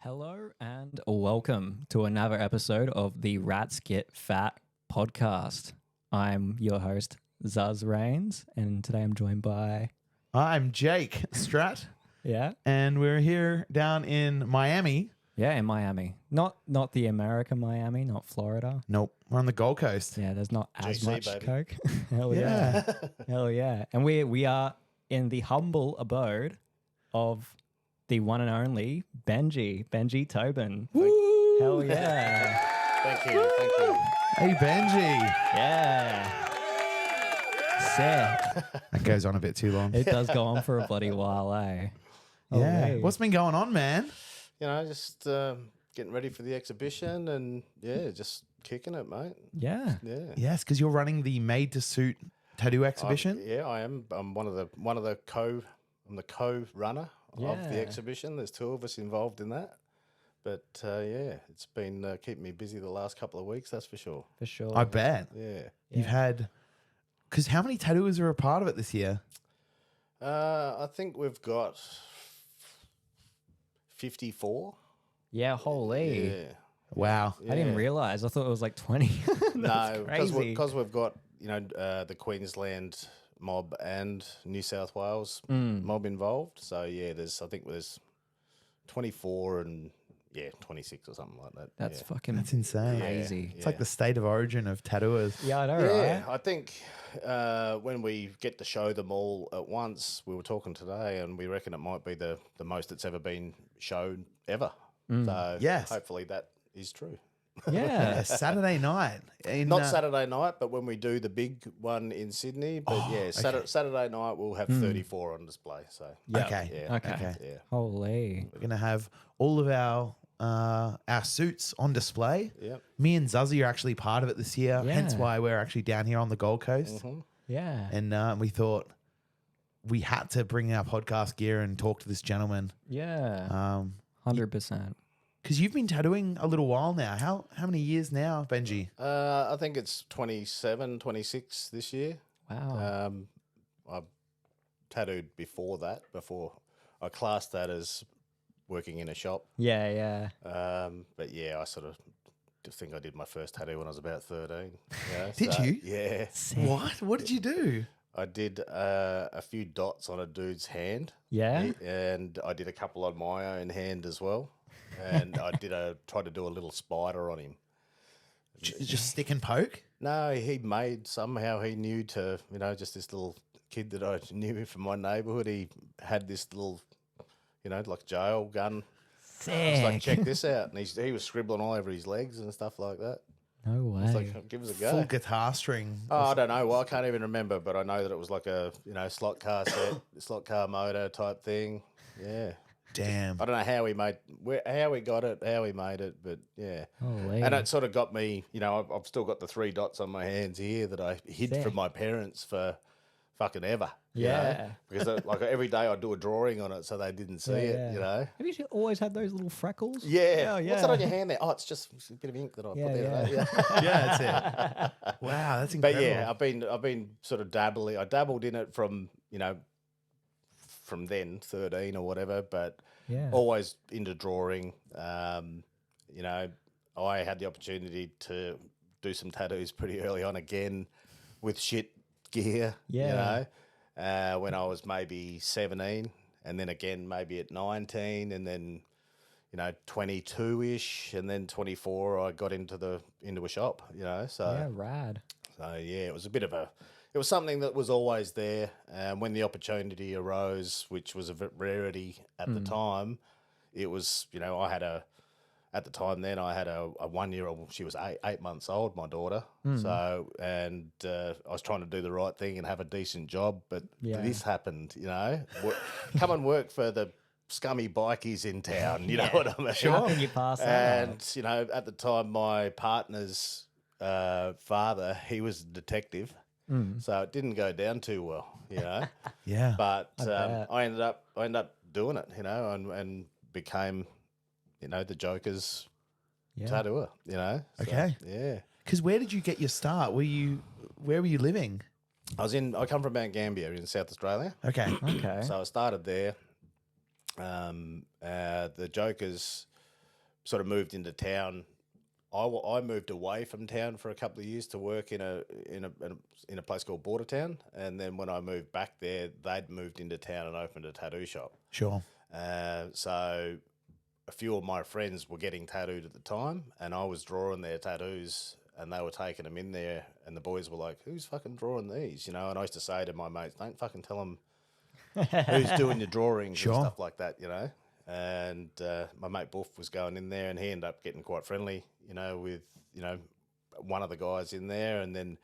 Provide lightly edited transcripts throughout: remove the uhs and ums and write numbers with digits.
Hello and welcome to another episode of the Rats Get Fat podcast. I'm your host, Zuzz Rains, and today I'm joined by... I'm Jake Straat, Yeah? and we're here down in Miami. Yeah, in Miami. Not the America Miami, not Florida. Nope, we're on the Gold Coast. Yeah, there's not as GC, much baby. Coke. Hell yeah. Hell yeah. And we are in the humble abode of the one and only Benji Tobin. Woo! Hell yeah. Thank you. Hey, Benji. Yeah. Sick. That goes on a bit too long. It does go on for a bloody while, eh? Yeah. Holy. What's been going on, man? You know, just getting ready for the exhibition and just kicking it, mate. Yeah. Yeah. Yes, because you're running the Made to Suit tattoo exhibition. I am. I'm I'm the co-runner of Yeah. the exhibition. There's two of us involved in that. But it's been keeping me busy the last couple of weeks, that's for sure. For sure. I bet. Yeah. You've had... Because how many tattooers are a part of it this year? I think we've got 54. Yeah, holy. Yeah. Wow. I didn't realize. I thought it was like 20. That's No, crazy. because we've got the Queensland mob and New South Wales mob involved. So I think there's 24 and 26 or something like that. That's fucking That's insane. crazy. It's like the state of origin of tattooers. Yeah, I know, Yeah, right? I think when we get to show them all at once, we were talking today, and we reckon it might be the most that's ever been shown ever. So Yes. hopefully that is true. Yeah. A Saturday night. In, Not Saturday night, but when we do the big one in Sydney. But Saturday night we'll have 34 on display. So Yep. Okay. yeah, Okay. yeah. Holy. We're going to have all of our suits on display. Yep. Me and Zuzzy are actually part of it this year, Yeah. hence why we're actually down here on the Gold Coast. Yeah. And we thought we had to bring our podcast gear and talk to this gentleman. Yeah. 100%. Because you've been tattooing a little while now. How many years now, Benji? I think it's 27, 26 this year. Wow. I tattooed before that. Before I classed that as working in a shop. Yeah. But yeah, I sort of think I did my first tattoo when I was about 13. Yeah, Did you? Yeah. What? What did you do? I did a few dots on a dude's hand. Yeah? And I did a couple on my own hand as well. And I tried to do a little spider on him. Just stick and poke? No, somehow he knew to, just this little kid that I knew from my neighbourhood. He had this little, like jail gun. Sick. It's like, check this out. And he was scribbling all over his legs and stuff like that. No way. It's like, give us a go. Full guitar string. Oh, I don't know. Well, I can't even remember, but I know that it was like a, slot car set, slot car motor type thing. Yeah. Damn. I don't know how we got it, how we made it, but yeah. Holy. And it sort of got me, I've still got the 3 dots on my hands here that I hid Sick. from my parents for fucking ever. Yeah. Because like every day I'd do a drawing on it so they didn't see it, Have you always had those little freckles? Yeah. Oh, yeah. What's that on your hand there? Oh, it's just a bit of ink that I Yeah, put there. yeah. Yeah. Yeah, that's it. Wow, that's But incredible. yeah, I've been sort of dabbling. I dabbled in it from then, 13 or whatever, but always into drawing. I had the opportunity to do some tattoos pretty early on again with shit gear, when I was maybe 17, and then again maybe at 19, and then 22-ish, and then 24 I got into a shop, so Yeah, rad. so yeah, it was something that was always there. When the opportunity arose, which was a rarity at the time, it was, at the time then I had a 1-year-old, she was 8 months old, my daughter. So, and I was trying to do the right thing and have a decent job, but this happened, come and work for the scummy bikies in town, you know what I mean? How can you pass that up? And, at the time, my partner's father, he was a detective. So it didn't go down too well, Yeah. But bet. I ended up doing it, and became, the Joker's tattooer, So, Okay. yeah. Because where did you get your start? Where were you living? I come from Mount Gambier in South Australia. Okay. Okay. So I started there. The Joker's sort of moved into town. I moved away from town for a couple of years to work in a place called Bordertown, and then when I moved back there, they'd moved into town and opened a tattoo shop. Sure. So a few of my friends were getting tattooed at the time, and I was drawing their tattoos, and they were taking them in there, and the boys were like, "Who's fucking drawing these?" And I used to say to my mates, "Don't fucking tell them who's doing your drawings and stuff like that," And my mate Buff was going in there, and he ended up getting quite friendly, with one of the guys in there, and then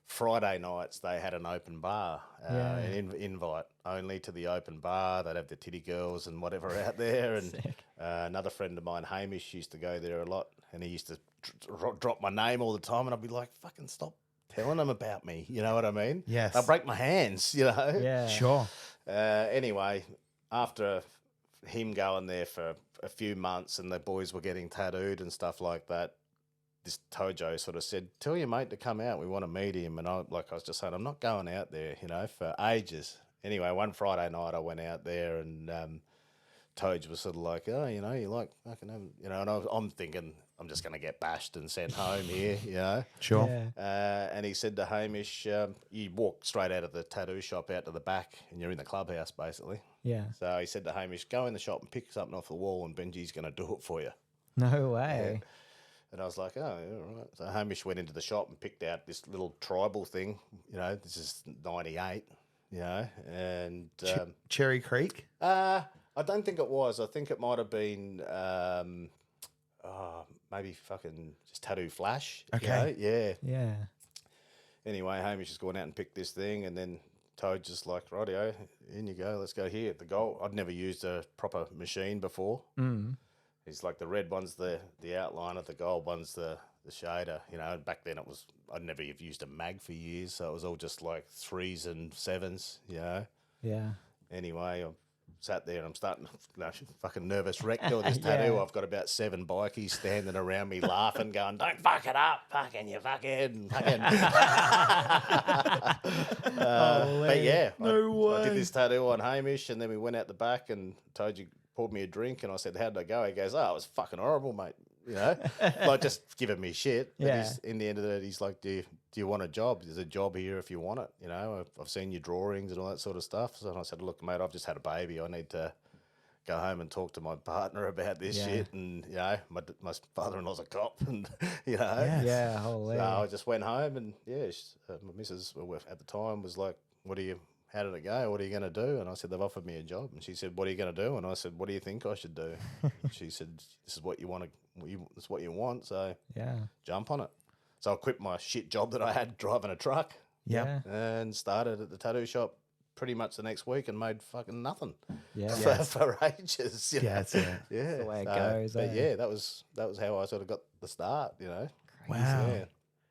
Friday nights they had an open bar, an invite only to the open bar. They'd have the titty girls and whatever out there, and another friend of mine, Hamish, used to go there a lot, and he used to drop my name all the time, and I'd be like, "Fucking stop telling them about me," you know what I mean? Yes. They'll break my hands, Yeah. Sure. Anyway, after him going there for a few months and the boys were getting tattooed and stuff like that, this Tojo sort of said, "Tell your mate to come out. We want to meet him." And I was just saying, I'm not going out there, for ages. Anyway, one Friday night I went out there, and Toj was sort of like, "Oh, you like fucking having," and I'm thinking I'm just going to get bashed and sent home here, Sure. Yeah. And he said to Hamish, "You walk straight out of the tattoo shop out to the back, and you're in the clubhouse basically." Yeah. So he said to Hamish, "Go in the shop and pick something off the wall, and Benji's going to do it for you." No way. And I was like, "Oh, all right." So Hamish went into the shop and picked out this little tribal thing. This is 98, and Cherry Creek. I don't think it was. I think it might have been maybe fucking just Tattoo Flash. Okay. Yeah. Yeah. Anyway, Hamish has gone out and picked this thing, and then Toad just like, "Rightio, in you go, let's go here." The goal, I'd never used a proper machine before. Mm. It's like the red one's the outliner, the gold one's the shader. Back then I'd never have used a mag for years, so it was all just like 3s and 7s. Yeah. Anyway, I sat there and I'm starting to fucking nervous wreck doing this tattoo. I've got about 7 bikies standing around me laughing, going, "Don't fuck it up, fucking you fucking." But yeah, I did this tattoo on Hamish, and then we went out the back, and Toji poured me a drink, and I said, "How'd it go?" He goes, "Oh, it was fucking horrible, mate." Like just giving me shit. But Yeah. in the end of it, he's like, Do you want a job? There's a job here if you want it. I've seen your drawings and all that sort of stuff." So I said, "Look, mate, I've just had a baby. I need to go home and talk to my partner about this shit." And, my father-in-law's a cop, and, Yeah. Holy. So I just went home, and, my missus at the time was like, "How did it go? What are you going to do?" And I said, "They've offered me a job." And she said, "What are you going to do?" And I said, "What do you think I should do?" She said, "This is what you want this is what you want. So jump on it." So I quit my shit job that I had driving a truck. Yeah. And started at the tattoo shop pretty much the next week and made fucking nothing. Yeah. For ages. Yeah, that's it. Yeah. That's the way it goes. But that was how I sort of got the start, Wow. Yeah.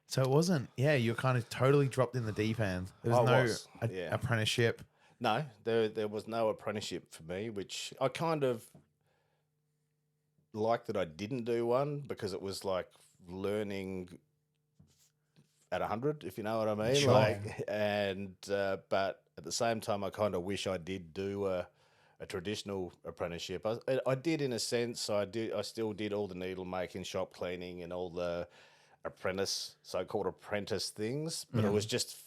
So it wasn't, you're kind of totally dropped in the deep end. There was apprenticeship. No, there was no apprenticeship for me, which I kind of liked that I didn't do one, because it was like learning at 100, if you know what I mean. Sure. But at the same time, I kind of wish I did do a traditional apprenticeship. I did, in a sense. I still did all the needle making, shop cleaning, and all the so-called apprentice things, but it was just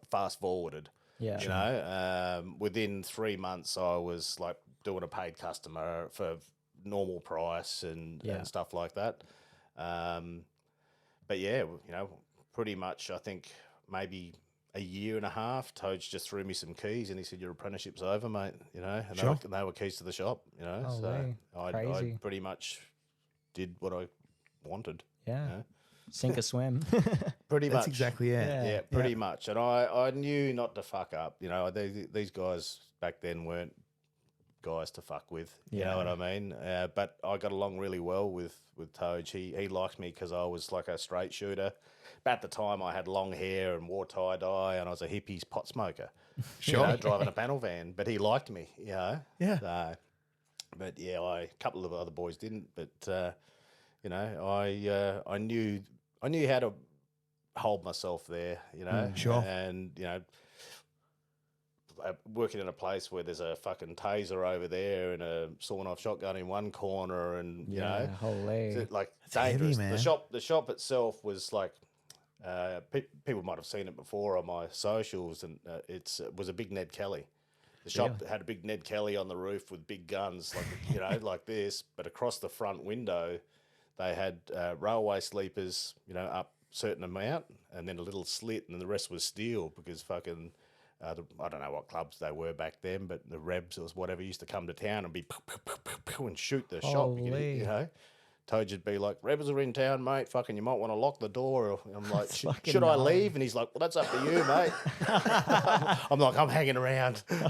fast forwarded. Yeah. Within 3 months, I was like doing a paid customer for normal price and stuff like that. But pretty much, I think maybe a year and a half, Toad's just threw me some keys, and he said, "Your apprenticeship's over, mate." And they were keys to the shop. So I pretty much did what I wanted. Yeah. Sink or swim. Pretty much. That's exactly it. Yeah, pretty much. And I knew not to fuck up. These guys back then weren't guys to fuck with. You know what I mean? But I got along really well with Toad. He liked me because I was like a straight shooter. But at the time, I had long hair and wore tie-dye, and I was a hippie's pot smoker. Sure. Driving a panel van. But he liked me, Yeah. So, but a couple of other boys didn't. But I knew how to hold myself there. Sure. And working in a place where there's a fucking taser over there and a sawn-off shotgun in one corner, and you know, holy, like That's dangerous. heavy, man. The shop itself was like, people might have seen it before on my socials, and it was a big Ned Kelly. The shop had a big Ned Kelly on the roof with big guns, like you know, like this. But across the front window, they had railway sleepers, you know, up certain amount, and then a little slit, and the rest was steel because fucking. I don't know what clubs they were back then, but the Rebs or whatever used to come to town and be and shoot the shop. You know, Toad would be like, "Rebels are in town, mate. Fucking, you might want to lock the door." Or I'm like, "Should I leave?" And he's like, "Well, that's up to you, mate." I'm like, "I'm hanging around." Holy,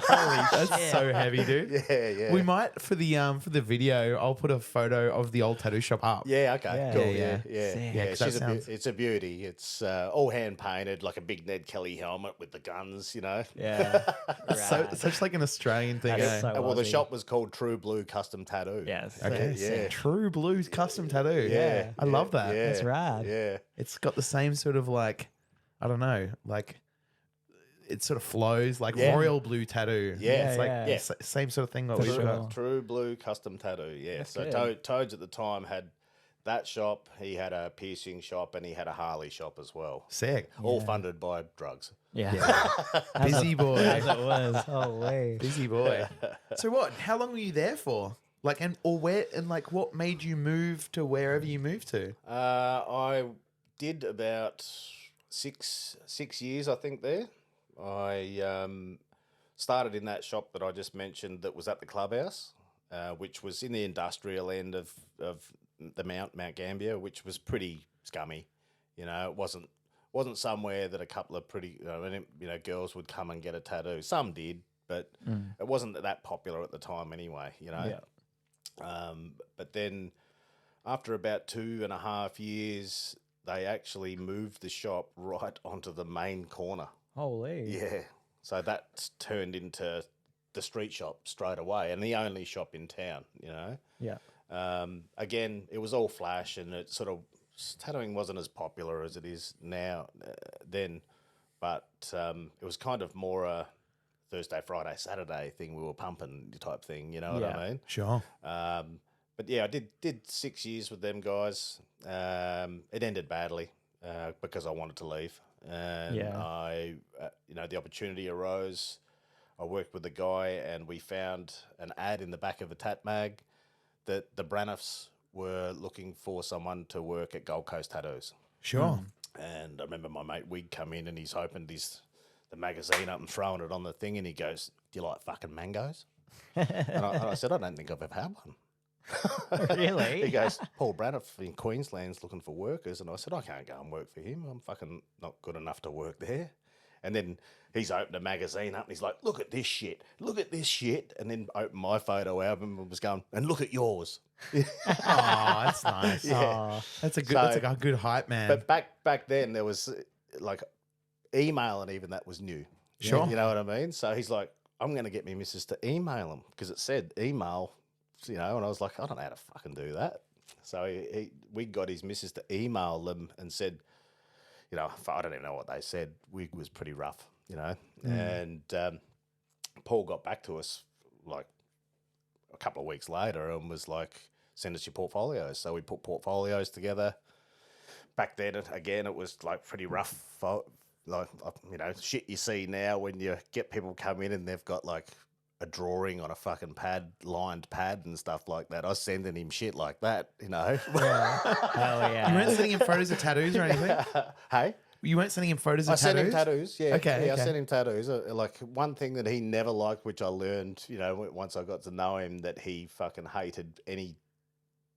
that's so heavy, dude. Yeah. We might for the video. I'll put a photo of the old tattoo shop up. Yeah. Okay. Cool. Yeah, 'cause It's a beauty. It's all hand painted, like a big Ned Kelly helmet with the guns. You know. yeah, So such like an Australian thing. That is Eh? so Well, the Aussie. shop was called True Blue Custom Tattoo. Yes, Okay. Yeah. True Blues custom tattoo. Yeah. I love that. Yeah. That's rad. Yeah. It's got the same sort of like, I don't know, like it sort of flows like Yeah. royal blue tattoo. Yeah, It's like yeah. same sort of thing that For we've sure. got. True Blue Custom Tattoo. Yeah. That's So good. Toads at the time had that shop. He had a piercing shop, and he had a Harley shop as well. Sick. All funded by drugs. Yeah, Busy boy. as it was. Holy, Busy boy. So what? How long were you there for? Like, what made you move to wherever you moved to? I did about six years, I think. There, I started in that shop that I just mentioned that was at the clubhouse, which was in the industrial end of the Mount Gambier, which was pretty scummy. You know, it wasn't somewhere that a couple of pretty girls would come and get a tattoo. Some did, but it wasn't that popular at the time anyway. You know. Yeah. But then after about 2.5 years, they actually moved the shop right onto the main corner. holy, Yeah. So that turned into the street shop straight away, and the only shop in town, you know. yeah, Again, it was all flash, and it sort of, tattooing wasn't as popular as it is now then, but it was kind of more a Thursday, Friday, Saturday thing we were pumping type thing, you know what I mean? Sure. But yeah, I did 6 years with them guys. It ended badly because I wanted to leave, and I, the opportunity arose. I worked with the guy, and we found an ad in the back of a tat mag that the Braniffs were looking for someone to work at Gold Coast Tattoos. Sure. And I remember my mate Wig come in, and he's opened the magazine up and throwing it on the thing, and he goes, "Do you like fucking mangoes?" and I said, "I don't think I've ever had one." Really? He goes, "Paul Braniff in Queensland's looking for workers," and I said, "I can't go and work for him. I'm fucking not good enough to work there." And then he's opened a magazine up, and he's like, "Look at this shit, look at this shit," and then opened my photo album and was going, "And look at yours." Oh, that's nice. Yeah. That's a good. So- that's a good hype, man. But back then there was like email, and even that was new. Sure. You know what I mean? So he's like, "I'm going to get me missus to email him," because it said email, you know, and I was like, "I don't know how to fucking do that." So we got his missus to email them and said, you know, I don't even know what they said. Wig was pretty rough, you know. And Paul got back to us like a couple of weeks later and was like, "Send us your portfolios." So we put portfolios together. Back then, again, it was like pretty rough. Like, you know, shit you see now when you get people come in and they've got like a drawing on a fucking pad, lined pad and stuff like that. I was sending him shit like that, you know. Yeah. Hell yeah. you weren't sending him photos of tattoos or anything. Hey? You weren't sending him photos of I tattoos. sent him tattoos, yeah. Okay, Yeah, okay. I sent him tattoos. Like, one thing that he never liked, which I learned, you know, once I got to know him, that he fucking hated any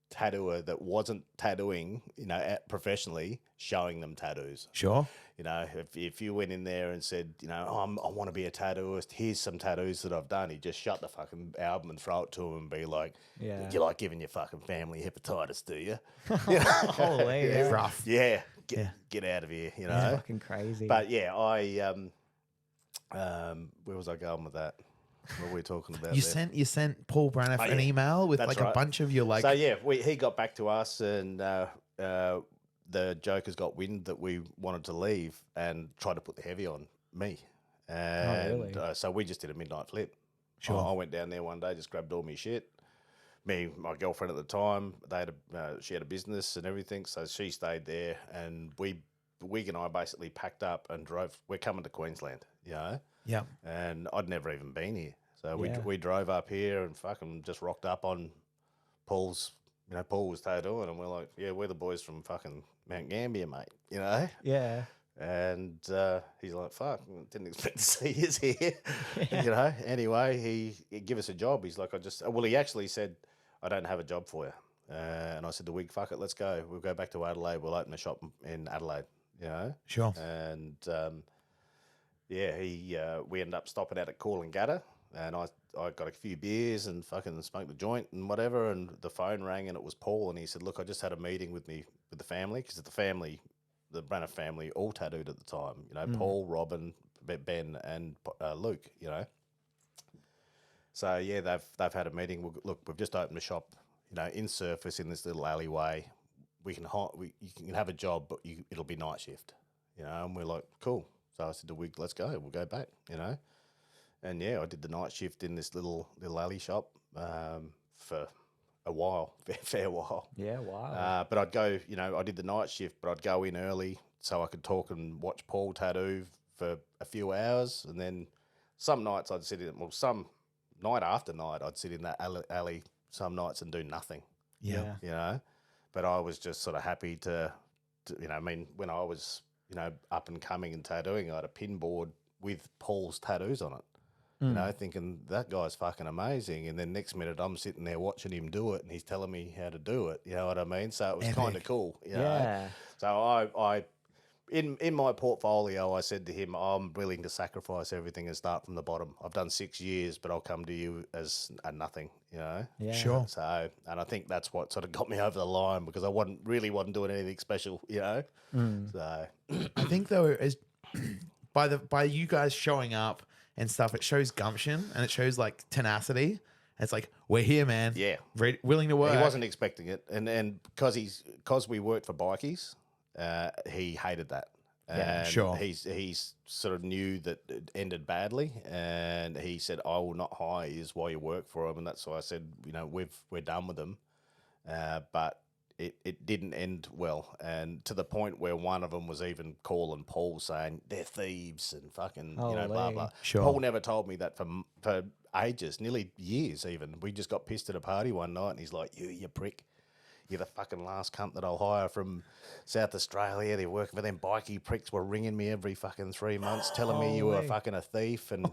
tattooer that wasn't tattooing, you know, professionally, showing them tattoos. Sure. You know, if you went in there and said, you know, I want to be a tattooist, here's some tattoos that I've done, he'd just shut the fucking album and throw it to him and be like, Yeah. "You like giving your fucking family hepatitis, do you?" Holy, Yeah, yeah. rough. Yeah, Yeah. get out of here, you know. That's fucking crazy. But yeah, where was I going with that? What were we talking about? You there? sent Paul Braniff an yeah. email with That's like a right. bunch of your like. So yeah, he got back to us, and the Jokers got wind that we wanted to leave and tried to put the heavy on me. And really? so we just did a midnight flip. Sure. I went down there one day, just grabbed all my shit. My girlfriend at the time, she had a business and everything, so she stayed there, and Wig and I basically packed up and drove. We're coming to Queensland, you know. Yeah. And I'd never even been here, so Yeah. we drove up here and fucking just rocked up on Paul's. You know, Paul was tattooing, and we're like, yeah, we're the boys from fucking Mount Gambier, mate. You know. Yeah. And he's like, fuck, didn't expect to see us here. You know, anyway, he give us a job. He's like, he actually said, I don't have a job for you. And I said to Wig, fuck it, let's go. We'll go back to Adelaide. We'll open a shop in Adelaide, you know. Sure. And, we ended up stopping out at Coolangatta, and I got a few beers and fucking smoked a joint and whatever, and the phone rang, and it was Paul, and he said, look, I just had a meeting with the family, because the Branner family all tattooed at the time, you know, Paul, Robin, Ben, and Luke, you know. So yeah, they've had a meeting. Look, we've just opened a shop, you know, in Surface in this little alleyway. You can have a job, but it'll be night shift, you know. And we're like, cool. So I said to Wig, let's go. We'll go back, you know. And yeah, I did the night shift in this little alley shop for a while, fair while. Yeah, wow. But I'd go, you know, I did the night shift, but I'd go in early so I could talk and watch Paul tattoo for a few hours. And then some nights I'd sit in, some night after night, I'd sit in that alley some nights and do nothing, Yeah. you know. But I was just sort of happy to, you know, I mean, when I was, you know, up and coming and tattooing, I had a pin board with Paul's tattoos on it. You know, thinking that guy's fucking amazing, and then next minute I'm sitting there watching him do it, and he's telling me how to do it. You know what I mean? So it was kind of cool. You know? Yeah. So I, in my portfolio, I said to him, I'm willing to sacrifice everything and start from the bottom. I've done 6 years, but I'll come to you as a nothing. You know? Yeah. Sure. So, and I think that's what sort of got me over the line, because I wasn't doing anything special. You know? So I think though, as by you guys showing up and stuff, it shows gumption and it shows like tenacity. It's like, we're here, man. yeah. Willing to work. He wasn't expecting it, and because we worked for bikies, he hated that. Yeah, And sure. He's sort of knew that it ended badly, and he said, "I will not hire you while you work for him." And that's why I said, you know, we're done with them, but it didn't end well, and to the point where one of them was even calling Paul saying they're thieves and fucking you know, blah blah. Sure. Paul never told me that for ages, nearly years even. We just got pissed at a party one night, and he's like, you prick. You're the fucking last cunt that I'll hire from South Australia. They're working for them bikie pricks. Were ringing me every fucking 3 months, telling me you were fucking a thief. And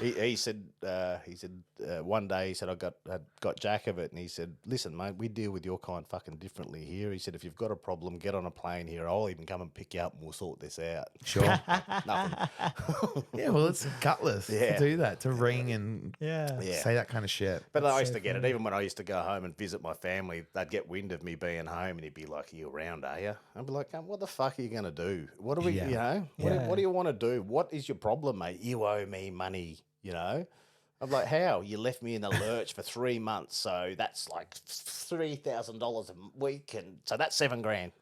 he said one day he said I got jack of it, and he said, listen, mate, we deal with your kind fucking differently here. He said, if you've got a problem, get on a plane here. I'll even come and pick you up, and we'll sort this out. Sure. Nothing. Yeah, well, it's gutless Yeah. to do that, to ring and Yeah. Yeah. say that kind of shit. But I used to get it. Even when I used to go home and visit my family, they'd get wind of me being home, and he'd be like, "Are you around, are you?" I'd be like, "What the fuck are you going to do? What do we, Yeah. you know, Yeah. what do you want to do? What is your problem, mate? You owe me money, you know?" I'm like, "How? You left me in the lurch for 3 months, so that's like $3,000 a week, and so that's $7,000."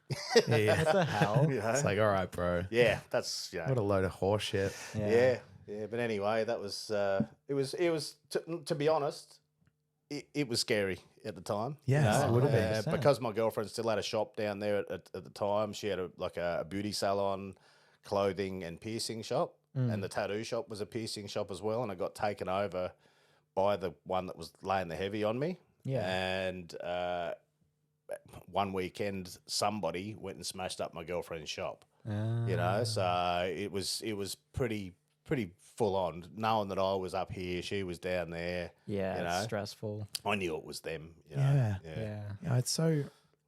Yeah. What the hell? You know? It's like, all right, bro. Yeah, that's What a load of horse shit. yeah. But anyway, that was it was to be honest, it was scary at the time. Yes, it would have been. 100%. Because my girlfriend still had a shop down there at the time. She had a beauty salon, clothing and piercing shop, and the tattoo shop was a piercing shop as well. And it got taken over by the one that was laying the heavy on me. Yeah. And one weekend, somebody went and smashed up my girlfriend's shop. You know, so it was pretty full on. Knowing that I was up here, she was down there. Yeah, you it's know? stressful. I knew it was them. You know? Yeah. Yeah. Yeah, it's so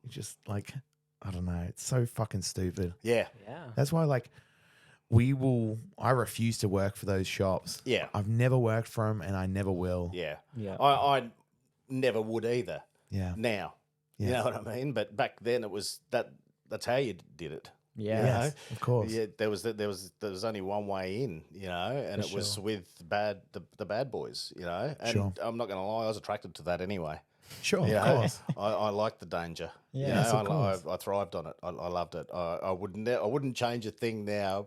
just like, I don't know. It's so fucking stupid. Yeah. Yeah. That's why, like, I refuse to work for those shops. Yeah. I've never worked for them and I never will. Yeah. Yeah. I never would either. Yeah. Now, you Yeah. know what I mean? But back then it was that's how you did it. Yeah. Yes, of course. Yeah, there was only one way in, you know, and For it was sure. with the bad boys, you know. And Sure. I'm not going to lie, I was attracted to that anyway. Sure, You of know? course. I liked the danger. Yeah. You Yes, know, of course. I thrived on it. I loved it. I wouldn't change a thing now.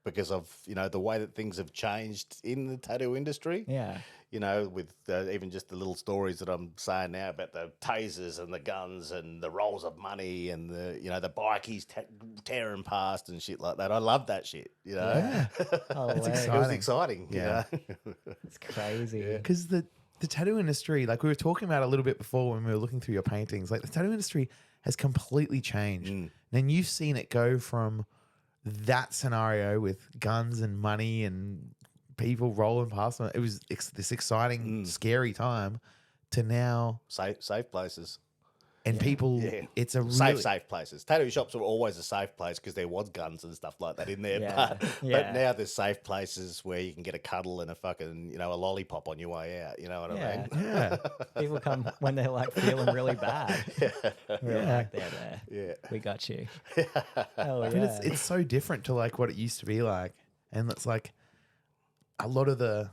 because of, you know, the way that things have changed in the tattoo industry. Yeah. You know, with even just the little stories that I'm saying now about the tasers and the guns and the rolls of money and the, you know, the bikies tearing past and shit like that. I love that shit, you know. Yeah. Oh, It's wow. It was exciting, Yeah. you know. It's crazy. Because the tattoo industry, like we were talking about a little bit before when we were looking through your paintings, like the tattoo industry has completely changed. And you've seen it go from that scenario with guns and money and people rolling past them. It was this exciting, scary time to now. Safe places. And people, it's a really... Safe places. Tattoo shops were always a safe place because there was guns and stuff like that in there. Yeah. But now there's safe places where you can get a cuddle and a fucking, you know, a lollipop on your way out. You know what I mean? Yeah. People come when they're like feeling really bad. We're like, there. Yeah. We got you. Oh, But yeah. it's so different to like what it used to be like. And it's like a lot of the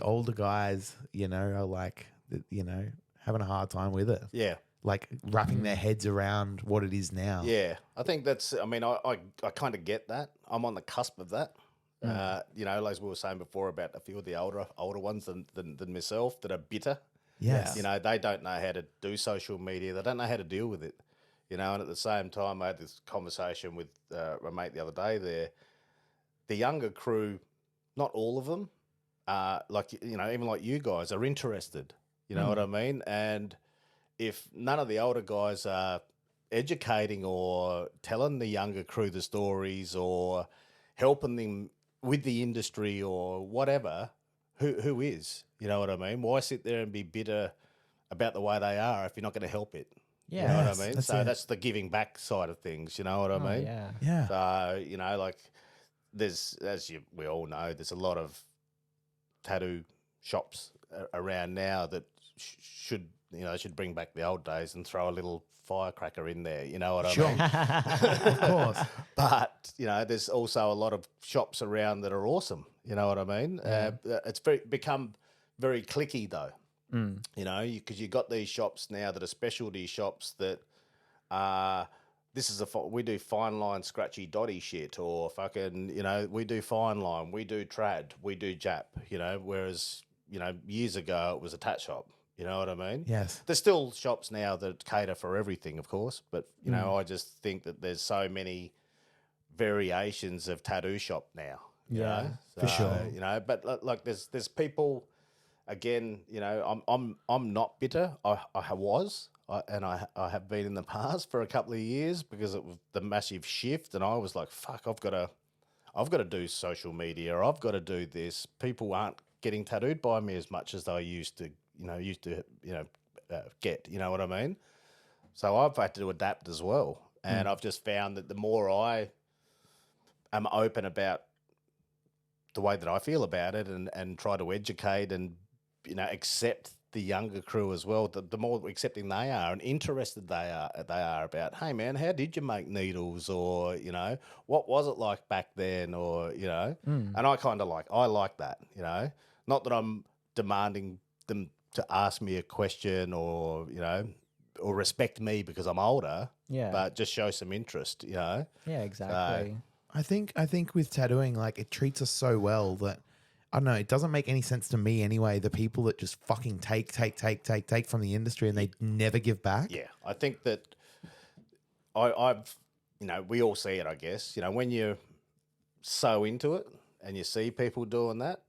older guys, you know, are like, you know, having a hard time with it. Yeah. Like wrapping their heads around what it is now. Yeah. I think that's, I mean, I kind of get that. I'm on the cusp of that. You know, like we were saying before about a few of the older ones than myself that are bitter. Yes. You know, they don't know how to do social media. They don't know how to deal with it. You know, and at the same time, I had this conversation with a mate the other day there. The younger crew, not all of them, like, you know, even like you guys are interested. You know what I mean? And if none of the older guys are educating or telling the younger crew the stories or helping them with the industry or whatever, who is? You know what I mean? Why sit there and be bitter about the way they are if you're not going to help it? Yeah. You know Yes, what I mean? that's So it. that's the giving back side of things. You know what I mean? Yeah. Yeah. So, you know, like there's, we all know, there's a lot of tattoo shops around now that should, you know, they should bring back the old days and throw a little firecracker in there. You know what I Sure. mean? Of course. But, you know, there's also a lot of shops around that are awesome. You know what I mean? It's become very cliquey though. You know, because you got these shops now that are specialty shops that this is we do fine line scratchy dotty shit, or fucking, you know, we do fine line, we do trad, we do Jap, you know, whereas, you know, years ago it was a tat shop. You know what I mean? Yes. There's still shops now that cater for everything, of course, but, you know, I just think that there's so many variations of tattoo shop now. You Yeah, know? for sure. You know, but like there's people. Again, you know, I'm not bitter. I have been in the past for a couple of years because of the massive shift, and I was like, fuck, I've got to do social media. I've got to do this. People aren't getting tattooed by me as much as they used to get. You know what I mean? So I've had to adapt as well, and I've just found that the more I am open about the way that I feel about it, and try to educate and, you know, accept the younger crew as well, the more accepting they are and interested they are about, hey man, how did you make needles, or, you know, what was it like back then, or, you know, and I like that, you know, not that I'm demanding them to ask me a question or, you know, or respect me because I'm older, but just show some interest, you know. Yeah, exactly. I think with tattooing, like, it treats us so well that, I don't know, it doesn't make any sense to me anyway, the people that just fucking take from the industry and they never give back. Yeah, I think that I've, you know, we all see it, I guess. You know, when you're so into it and you see people doing that,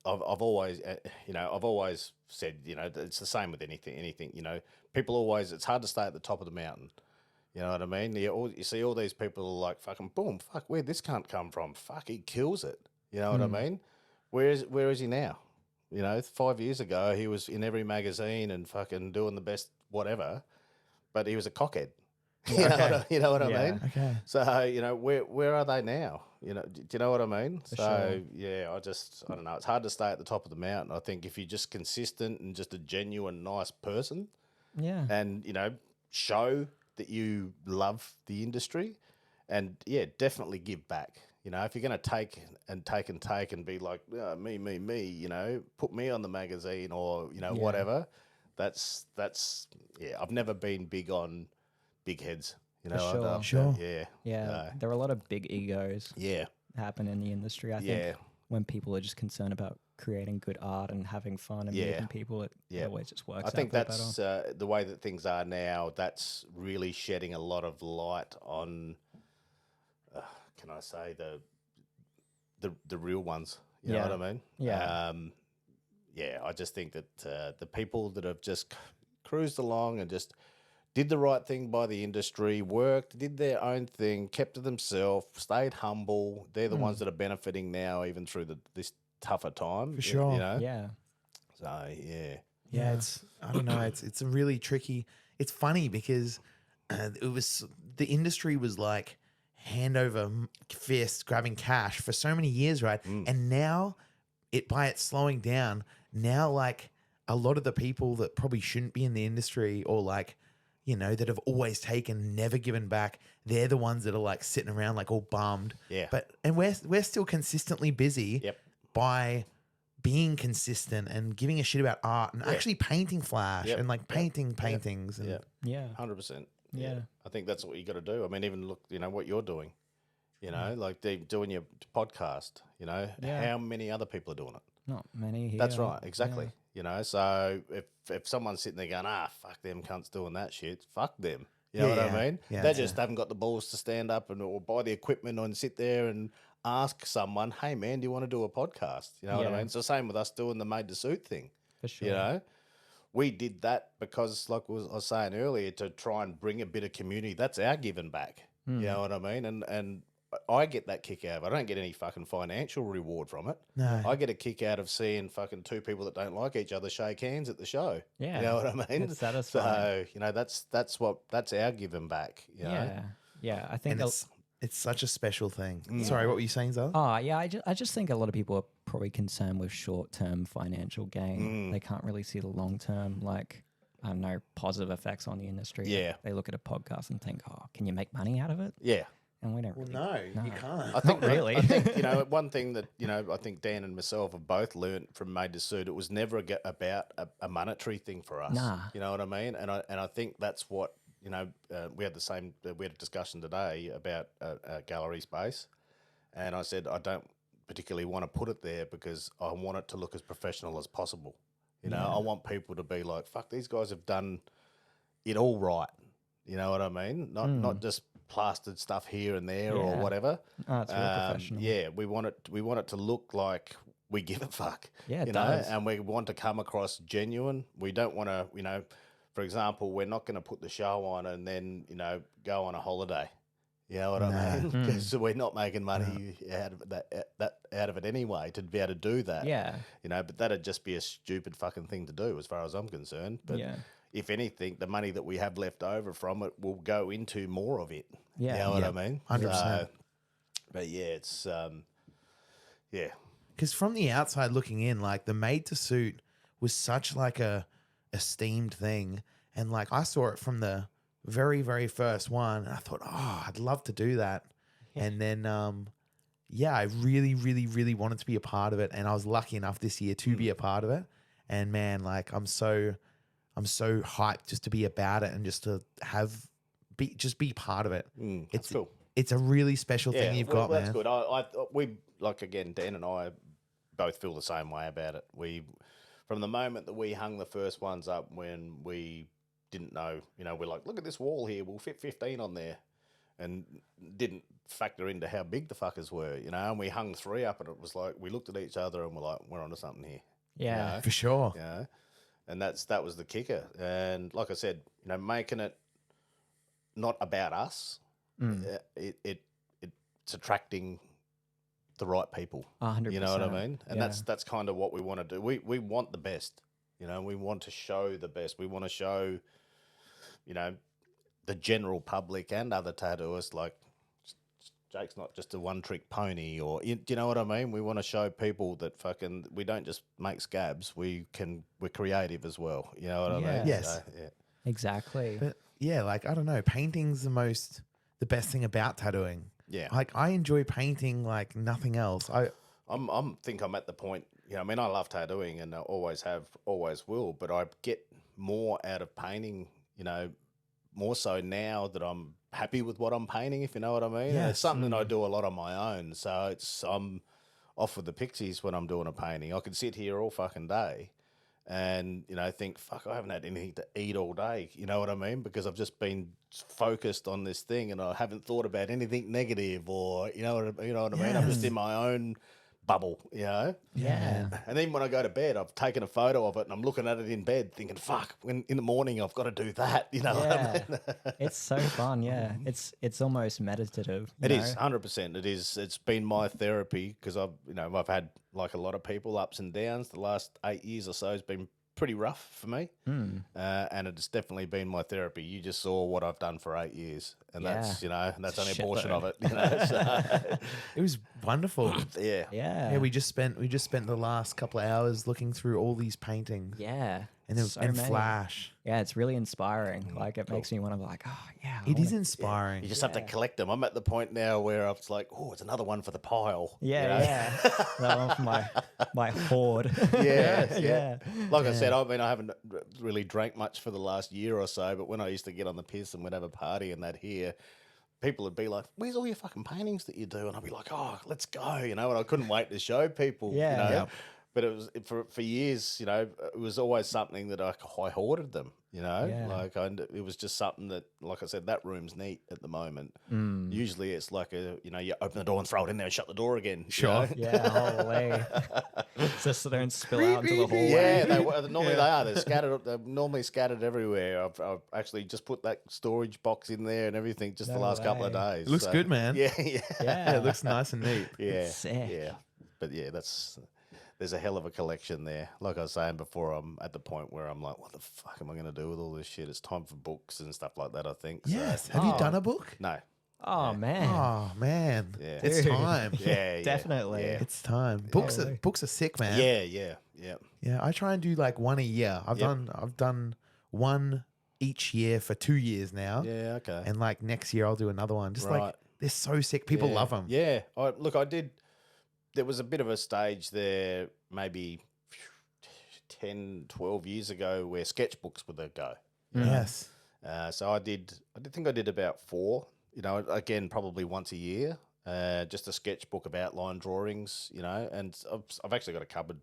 I've always, you know, I've always said, you know, it's the same with anything, you know, people always, it's hard to stay at the top of the mountain. You know what I mean? You see all these people like, fucking boom, fuck, where'd this cunt come from? Fuck, he kills it. You know what I mean? Where is he now? You know, 5 years ago, he was in every magazine and fucking doing the best whatever, but he was a cockhead. You know what I mean? Okay. So, you know, where are they now? You know, do you know what I mean? sure. Yeah, I don't know. It's hard to stay at the top of the mountain. I think if you're just consistent and just a genuine, nice person, Yeah. and, you know, show that you love the industry, and yeah, definitely give back. You know, if you're going to take and be like, oh, me, you know, put me on the magazine or, you know, whatever. That's yeah. I've never been big on big heads. You know, sure. Sure. Yeah. Yeah. There are a lot of big egos. Yeah. happen in the industry. I think when people are just concerned about creating good art and having fun and meeting people, it always just works. I think out that's the way that things are now. That's really shedding a lot of light on. Can I say the real ones? You know what I mean? Yeah. I just think that the people that have just cruised along and just did the right thing by the industry, worked, did their own thing, kept to themselves, stayed humble. They're the ones that are benefiting now, even through this tougher time. For sure. You know? Yeah. So, Yeah, it's I don't know. It's a really tricky. It's funny because the industry was like hand over fist grabbing cash for so many years, right? And now by it slowing down, now like a lot of the people that probably shouldn't be in the industry or like, you know, that have always taken, never given back, they're the ones that are like sitting around like all bummed. Yeah. And we're still consistently busy Yep. by being consistent and giving a shit about art and actually painting flash and like painting paintings and Yeah. 100%. Yeah. I think that's what you got to do. I mean, even look, you know, what you're doing, you know, like doing your podcast, you know, how many other people are doing it? Not many here. That's right. Exactly. You know, so if someone's sitting there going, fuck them cunts doing that shit, fuck them. You know what I mean? Yeah, They just haven't got the balls to stand up or buy the equipment and sit there and ask someone, hey, man, do you want to do a podcast? You know what I mean? It's the same with us doing the Made to Suit thing. For sure. You know? We did that because, like I was saying earlier, to try and bring a bit of community. That's our giving back. You know what I mean? And I get that kick out of it. I don't get any fucking financial reward from it. No. I get a kick out of seeing fucking two people that don't like each other shake hands at the show. Yeah. You know what I mean? It's satisfying. So, you know, that's our giving back. You know? Yeah. Yeah. I think and it's such a special thing. Sorry, what were you saying, Zara? Oh, yeah. I just think a lot of people are probably concerned with short-term financial gain. They can't really see the long-term, like, I don't know, positive effects on the industry. Yeah. They look at a podcast and think, oh, can you make money out of it? Yeah. And we don't really. No, you can't. I think Not really. I think, you know, one thing that, you know, I think Dan and myself have both learned from Made to Suit, it was never about a monetary thing for us. Nah. You know what I mean? And I think that's what, you know, we had a discussion today about a gallery space. And I said, I don't particularly want to put it there because I want it to look as professional as possible. You know, I want people to be like, fuck, these guys have done it all right. You know what I mean? Not just plastered stuff here and there or whatever. Oh, it's real professional. Yeah, we want it to look like we give a fuck. Yeah, it you does. know, and we want to come across genuine. We don't want to, you know, for example, we're not going to put the show on and then, you know, go on a holiday. You know what I mean? Because we're not making money out of that out of it anyway to be able to do that. Yeah. You know, but that'd just be a stupid fucking thing to do as far as I'm concerned. But if anything, the money that we have left over from it will go into more of it. Yeah. You know what I mean? 100%. But yeah, it's Because from the outside looking in, like the Made to Suit was such like a esteemed thing, and like I saw it from the very, very first one, and I thought, oh, I'd love to do that. And then, I really, really, really wanted to be a part of it, and I was lucky enough this year to be a part of it. And man, like I'm so hyped just to be about it and just to be part of it. it's cool. It's a really special thing you've got, that's man. good. We like again, Dan and I both feel the same way about it. We, from the moment that we hung the first ones up when we didn't know, you know, we're like, look at this wall here, we'll fit 15 on there, and didn't factor into how big the fuckers were, you know. And we hung 3 up, and it was like we looked at each other and we're like, we're onto something here. Yeah. You know? For sure. Yeah. And that was the kicker. And like I said, you know, making it not about us, it's attracting the right people. 100%. You know what I mean? And Yeah. that's kind of what we want to do. We want the best. You know, we want to show the best. We want to show, you know, the general public and other tattooists, like, Jake's not just a one-trick pony, or do you know what I mean? We want to show people that fucking we don't just make scabs. We're creative as well. You know what I mean? Yes. So, yeah. Exactly. But yeah, like I don't know, painting's the best thing about tattooing. Yeah. Like I enjoy painting like nothing else. I'm at the point, you know, I mean, I love tattooing and I always have, always will, but I get more out of painting, you know, more so now that I'm happy with what I'm painting, if you know what I mean. And Yes. it's something that I do a lot on my own. So I'm off with the pixies when I'm doing a painting. I can sit here all fucking day and, think, fuck, I haven't had anything to eat all day. You know what I mean? Because I've just been focused on this thing and I haven't thought about anything negative or, you know what I mean? I'm just in my own bubble, Yeah. And then when I go to bed, I've taken a photo of it and I'm looking at it in bed thinking, fuck, when in the morning I've got to do that, what I mean? It's so fun, yeah. It's almost meditative. It is 100%. It is. It's been my therapy because I've had like a lot of people ups and downs. The last 8 years or so has been pretty rough for me, and it's definitely been my therapy. You just saw what I've done for 8 years, and that's only a portion of it. So. It was wonderful. Yeah. We just spent the last couple of hours looking through all these paintings. Yeah. And then So and many. Flash. Yeah, it's really inspiring. Like it makes me want to like, oh yeah. It is inspiring. You just have to collect them. I'm at the point now where it's like, oh, it's another one for the pile. Yeah. That one for my hoard. Yeah. Like I said, I haven't really drank much for the last year or so, but when I used to get on the piss and we'd have a party and that here, people would be like, where's all your fucking paintings that you do? And I'd be like, oh, let's go, and I couldn't wait to show people, Yeah. Yep. But it was for years, it was always something that I hoarded them, Yeah. like it was just something that, like I said, that room's neat at the moment. Usually it's like you open the door and throw it in there and shut the door again. Sure. Yeah, holy. Just so they don't spill out into the hallway. Yeah, normally they are. They're scattered. They're normally scattered everywhere. I've actually just put that storage box in there and everything just the No last couple of way. days. It looks good, man. Yeah. Yeah, it looks nice and neat. Yeah, Sick. yeah. But yeah, there's a hell of a collection there. Like I was saying before, I'm at the point where I'm like, what the fuck am I going to do with all this shit? It's time for books and stuff like that, I think. Yes. So, Have you done a book? no. Oh man. Oh man. Yeah. It's Dude. time. Yeah, Definitely. Yeah. It's time. Books are sick, man. Yeah. Yeah, I try and do like one a year. I've done one each year for 2 years now. Yeah, okay. And like next year I'll do another one. Just like Right. they're so sick. People Yeah. love them. Yeah. I did. There was a bit of a stage there, maybe 10, 12 years ago, where sketchbooks were the go. Yes. So I think I did about 4, again, probably once a year, just a sketchbook of outline drawings, and I've actually got a cupboard.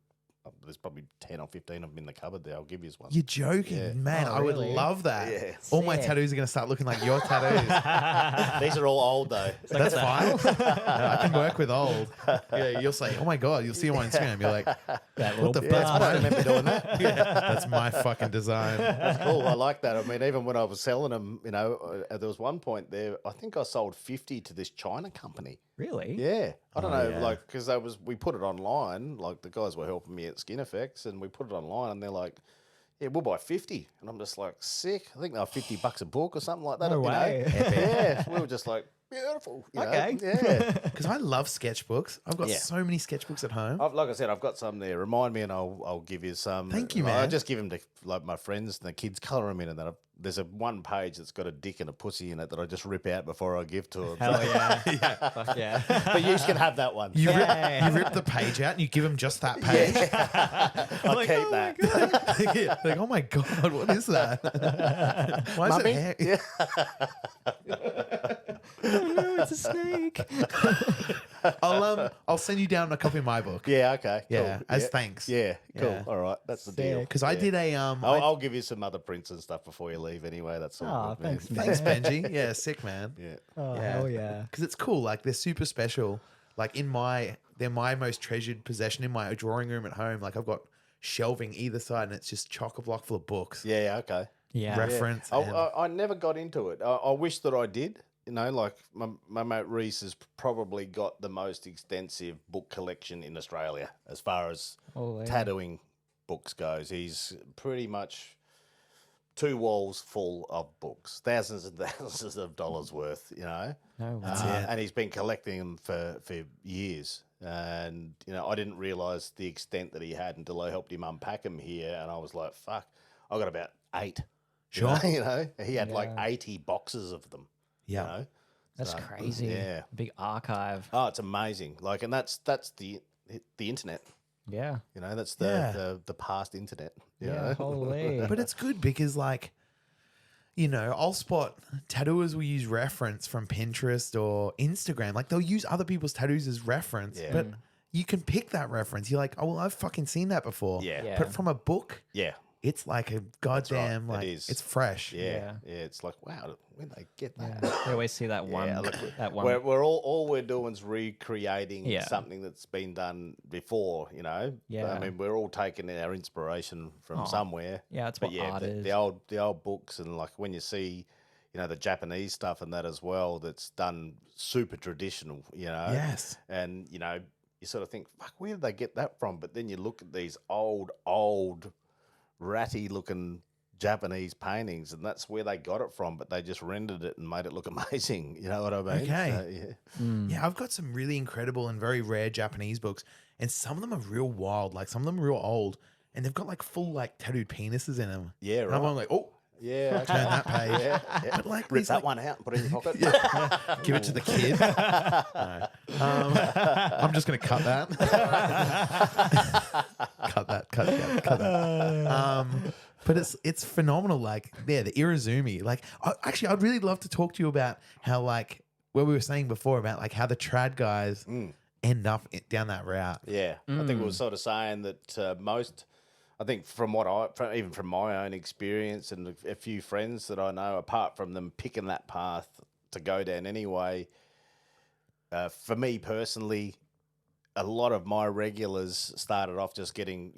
There's probably 10 or 15 of them in the cupboard there. I'll give you one. You're joking, Yeah. man. Oh, I would really? love that. Yeah. All my Sick. tattoos are going to start looking like your tattoos. These are all old, though. That's fine. I can work with old. Yeah, you'll say, oh my God, you'll see them on Instagram. You're like, That what the little fuck? I don't remember doing that. That's my fucking design. That's cool. I like that. I mean, even when I was selling them, there was one point there, I think I sold 50 to this China company. Really? Yeah. I don't know, yeah. because we put it online, like the guys were helping me at Skin Effects, and we put it online, and they're like, yeah, we'll buy 50. And I'm just like, sick. I think they were $50 a book or something like that. No way. Yeah. We were just like, beautiful. Okay. Yeah. Because I love sketchbooks. I've got Yeah. so many sketchbooks at home. Like I said, I've got some there. Remind me, and I'll give you some. Thank you, I man. just give them to like my friends and the kids, colour them in, and then there's one page that's got a dick and a pussy in it that I just rip out before I give to them. Hell yeah. Fuck yeah. But you can have that one. You Yeah. rip the page out and you give them just that page. I'll Like, keep oh my that. Yeah, like, oh my God, what is that? Why is Mummy? it hair? Oh no, it's a snake. I'll send you down a copy of my book. Yeah, okay. Yeah, cool. as thanks. Yeah, cool. Yeah. All right, that's the deal. Because I did a I'll give you some other prints and stuff before you leave anyway. That's all. Oh, good, man. thanks, man. thanks Benji. Yeah, sick man. Yeah. Oh, Yeah. hell yeah. Because it's cool. Like they're super special. Like they're my most treasured possession in my drawing room at home. Like I've got shelving either side, and it's just chock-a-block full of books. Yeah, okay. Yeah. Reference. Yeah. and- I never got into it. I wish that I did. Like my mate Reese has probably got the most extensive book collection in Australia as far as Holy. tattooing books goes. He's pretty much 2 walls full of books, thousands and thousands of dollars worth, No way. and he's been collecting them for years. And, I didn't realise the extent that he had until I helped him unpack them here. And I was like, fuck, I got about 8. Sure. He had like Yeah. 80 boxes of them. yeah. That's So, crazy. yeah. Big archive. Oh, it's amazing. Like, and that's the internet. Yeah. That's Yeah. the past internet. you Yeah. know? Holy. But it's good because like, I'll spot tattooers will use reference from Pinterest or Instagram. Like they'll use other people's tattoos as reference, Yeah. but you can pick that reference. You're like, oh, well, I've fucking seen that before. Yeah. Yeah. But from a book, Yeah. it's like a goddamn, right. like, It is. it's fresh. Yeah. It's like, wow, where'd they get that? Yeah. We always see that one. Yeah, look, that one. We're all we're doing is recreating Yeah. something that's been done before, Yeah. I mean, we're all taking our inspiration from somewhere. Yeah, that's But what yeah, art is. the old books, and like when you see, the Japanese stuff and that as well, that's done super traditional, Yes. and you sort of think, fuck, where did they get that from? But then you look at these old ratty looking Japanese paintings, and that's where they got it from, but they just rendered it and made it look amazing. You know what I mean? Okay. So, Yeah, I've got some really incredible and very rare Japanese books, and some of them are real wild. Like some of them are real old, and they've got like full like tattooed penises in them. Yeah, And right. I'm like, oh, Yeah, turn that page. Yeah. But like Rip these, that like, one out and put it in your pocket. give it to the kid. No. I'm just gonna cut that. cut that. But it's phenomenal. Like, yeah, the Irizumi. Like, actually, I'd really love to talk to you about how, like, what we were saying before about like how the trad guys end up down that route. Yeah, I think we were sort of saying that most. I think even from my own experience and a few friends that I know, apart from them picking that path to go down anyway, for me personally, a lot of my regulars started off just getting,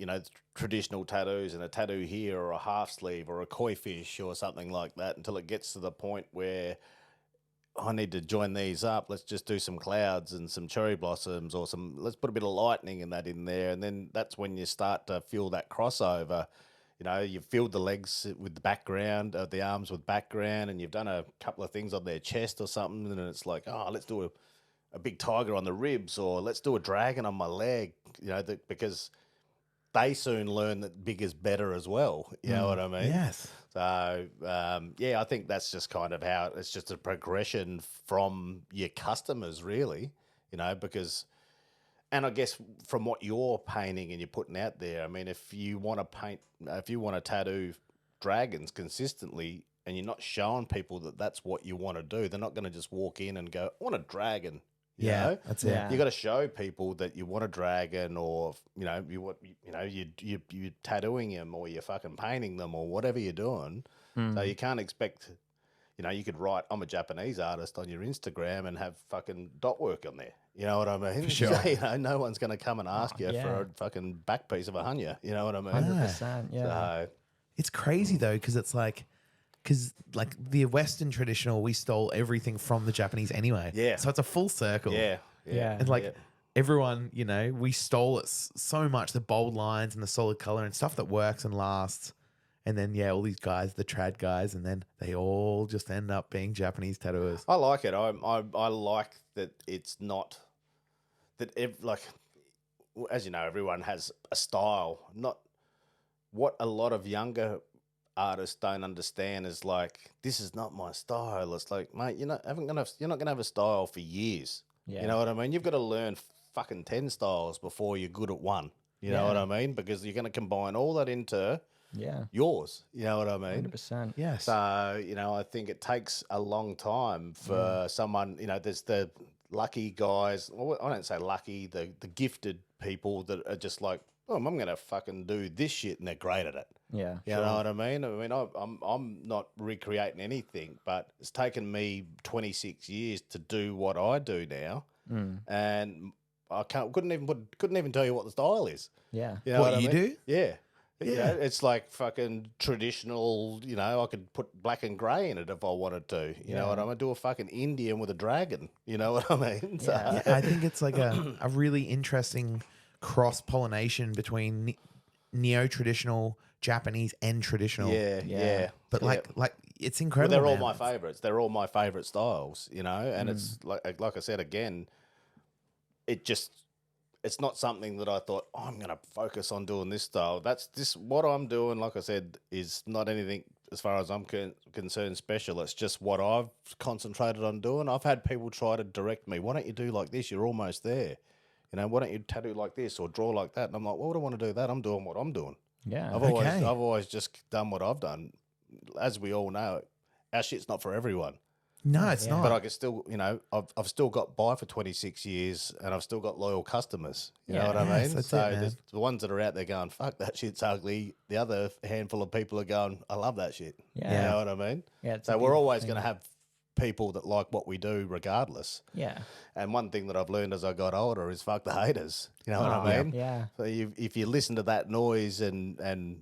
traditional tattoos and a tattoo here or a half sleeve or a koi fish or something like that until it gets to the point where I need to join these up. Let's just do some clouds and some cherry blossoms or let's put a bit of lightning and that in there. And then that's when you start to feel that crossover. You've filled the legs with the background, the arms with background, and you've done a couple of things on their chest or something. And it's like, oh, let's do a big tiger on the ribs, or let's do a dragon on my leg, because they soon learn that big is better as well. You know what I mean? Yes. So, I think that's just kind of how it's just a progression from your customers, really, because, and I guess from what you're painting and you're putting out there, I mean, if you want to tattoo dragons consistently and you're not showing people that that's what you want to do, they're not going to just walk in and go, I want a dragon. You know? That's it. Yeah. You got to show people that you want a dragon, or you're tattooing them, or you're fucking painting them, or whatever you're doing. So you can't expect, you could write "I'm a Japanese artist" on your Instagram and have fucking dot work on there. You know what I mean? Sure. No one's going to come and ask you for a fucking back piece of a hunya. You know what I mean? 100%. Yeah. So, It's crazy though, because it's like the Western traditional, we stole everything from the Japanese anyway. Yeah. So it's a full circle. yeah. And like everyone, we stole it so much, the bold lines and the solid color and stuff that works and lasts. And then, all these guys, the trad guys, and then they all just end up being Japanese tattooers. I like it. I like that it's not that as you know, everyone has a style. Not what a lot of younger artists don't understand is like, this is not my style. It's like, mate, you're not gonna have a style for years. Yeah. You know what I mean? You've got to learn fucking 10 styles before you're good at one. You know what I mean? Because you're gonna combine all that into yours. You know what I mean? 100%. Yes. So, I think it takes a long time for someone, there's the lucky guys, well, I don't say lucky, the gifted people that are just like, oh, I'm going to fucking do this shit, and they're great at it. Yeah. You know what I mean? I'm not recreating anything, but it's taken me 26 years to do what I do now, and I couldn't even tell you what the style is. Yeah. You know What I you mean? do? Yeah. It's like fucking traditional, I could put black and grey in it if I wanted to. You know what I mean? Do a fucking Indian with a dragon. You know what I mean? So, I think it's like a really interesting cross-pollination between neo-traditional Japanese and traditional. yeah. But like it's Well, incredible. they're all man. my favourites. They're all my favourite styles, and it's like I said again, it's not something that I thought, I'm going to focus on doing this style. What I'm doing, like I said, is not anything as far as I'm concerned special. It's just what I've concentrated on doing. I've had people try to direct me, why don't you do like this? You're almost there. Why don't you tattoo like this or draw like that? And I'm like, why would I want to do that? I'm doing what I'm doing. Yeah. I've always just done what I've done. As we all know, our shit's not for everyone. No, it's not. But I can still, I've still got buy for 26 years and I've still got loyal customers. You know what I Yes, mean? that's So it, man. there's the ones that are out there going, fuck, that shit's ugly. The other handful of people are going, I love that shit. Yeah. You know what I mean? Yeah, it's So a we're beautiful always thing. going to have people that like what we do regardless. Yeah. And one thing that I've learned as I got older is fuck the haters. You know what I mean? Yeah. So if you listen to that noise and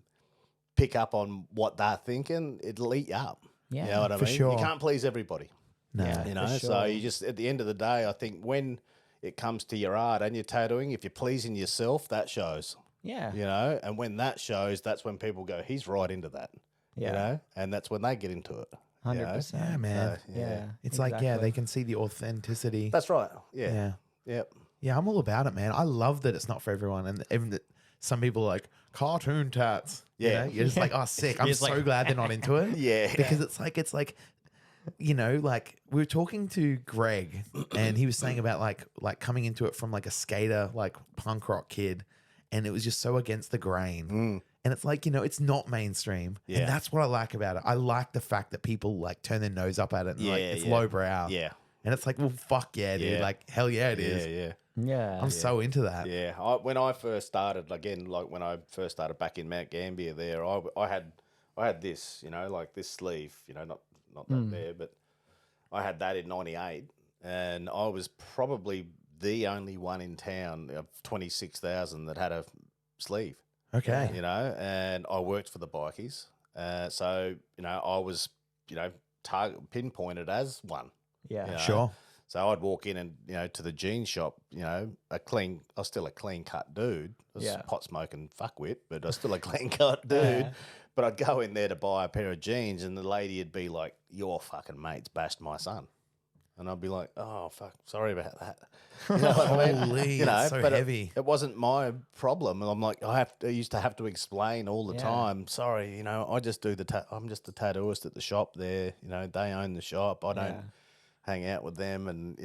pick up on what they're thinking, it'll eat you up. Yeah, You know what I for mean? sure. You can't please everybody. No. Yeah. You for know, so sure. you just at the end of the day, I think when it comes to your art and your tattooing, if you're pleasing yourself, that shows. Yeah. You know, and when that shows, that's when people go, he's right into that. Yeah. You know, and that's when they get into it. 100%. Yeah, man. Yeah. It's like, they can see the authenticity. That's right. Yeah. Yeah. Yep. Yeah, I'm all about it, man. I love that it's not for everyone. And even that some people are like, cartoon tats. Yeah. You know? You're just like, oh, sick. I'm just so like- glad they're not into it. Yeah. Because it's like, like we were talking to Greg and he was saying about like coming into it from like a skater, like punk rock kid. And it was just so against the grain. And it's like, it's not mainstream. Yeah. And that's what I like about it. I like the fact that people like turn their nose up at it and like it's lowbrow. Yeah. And it's like, well, fuck yeah, dude. Yeah. Like, hell yeah, it is. Yeah. Yeah. I'm so into that. Yeah. When I first started, again, like when I first started back in Mount Gambier there, I had this, like this sleeve, not that there, but I had that in 98 and I was probably the only one in town of 26,000 that had a sleeve. Okay. And I worked for the bikies. So, I was, pinpointed as one. Yeah. you know. Sure. So I'd walk in and, to the jean shop, I was still a clean cut dude. I was Yeah. pot smoking fuckwit, but I was still a clean cut dude. Yeah. But I'd go in there to buy a pair of jeans and the lady would be like, your fucking mate's bashed my son. And I'd be like, oh, fuck, sorry about that. You know what I mean? Holy, that's so but heavy. It wasn't my problem. And I'm like, I used to have to explain all the Yeah. time. Sorry, I just do I'm just a tattooist at the shop there. They own the shop. I don't Yeah. hang out with them, and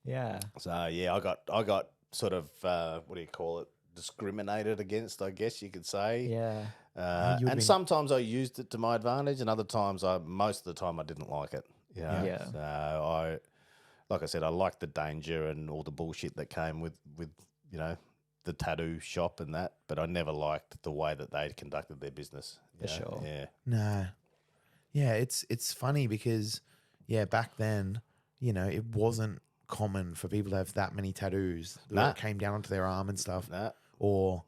Yeah. So yeah, I got sort of what do you call it? Discriminated against, I guess you could say. Yeah. you would've And been- sometimes I used it to my advantage, and other times most of the time I didn't like it. Yeah. So like I said, I liked the danger and all the bullshit that came with the tattoo shop and that, but I never liked the way that they conducted their business. For sure. Yeah. No. Yeah, it's funny because back then, it wasn't common for people to have that many tattoos that came down onto their arm and stuff. Nah. Or,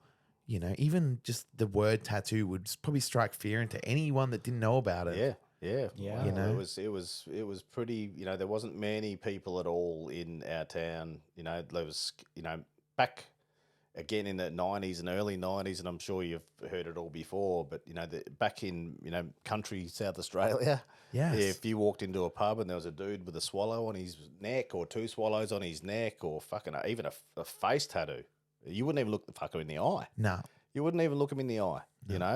even just the word tattoo would probably strike fear into anyone that didn't know about it. Yeah. Yeah. Yeah. Well, it was pretty, there wasn't many people at all in our town. There was, back again in the 90s and early 90s, and I'm sure you've heard it all before, but, back in, country South Australia, Yes. if you walked into a pub and there was a dude with a swallow on his neck or two swallows on his neck or fucking even a face tattoo, you wouldn't even look the fucker in the eye. No. You wouldn't even look him in the eye,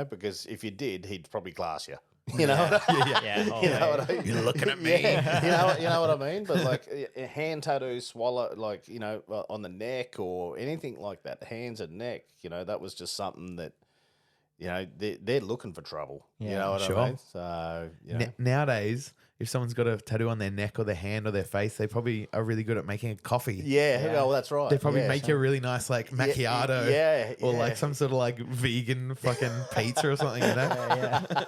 because if you did, he'd probably glass you. You know what I mean? Yeah. You know what I mean? You're looking at me. Yeah, you know what I mean? But like a hand tattoo, swallow, like, on the neck or anything like that, hands and neck, that was just something that, they're looking for trouble. You Yeah, know what sure. I mean? So, Nowadays, if someone's got a tattoo on their neck or their hand or their face, they probably are really good at making a coffee. yeah, well, that's right. They probably yeah. make you a really nice like macchiato. yeah, Or yeah. like some sort of like vegan fucking pizza or something, Yeah.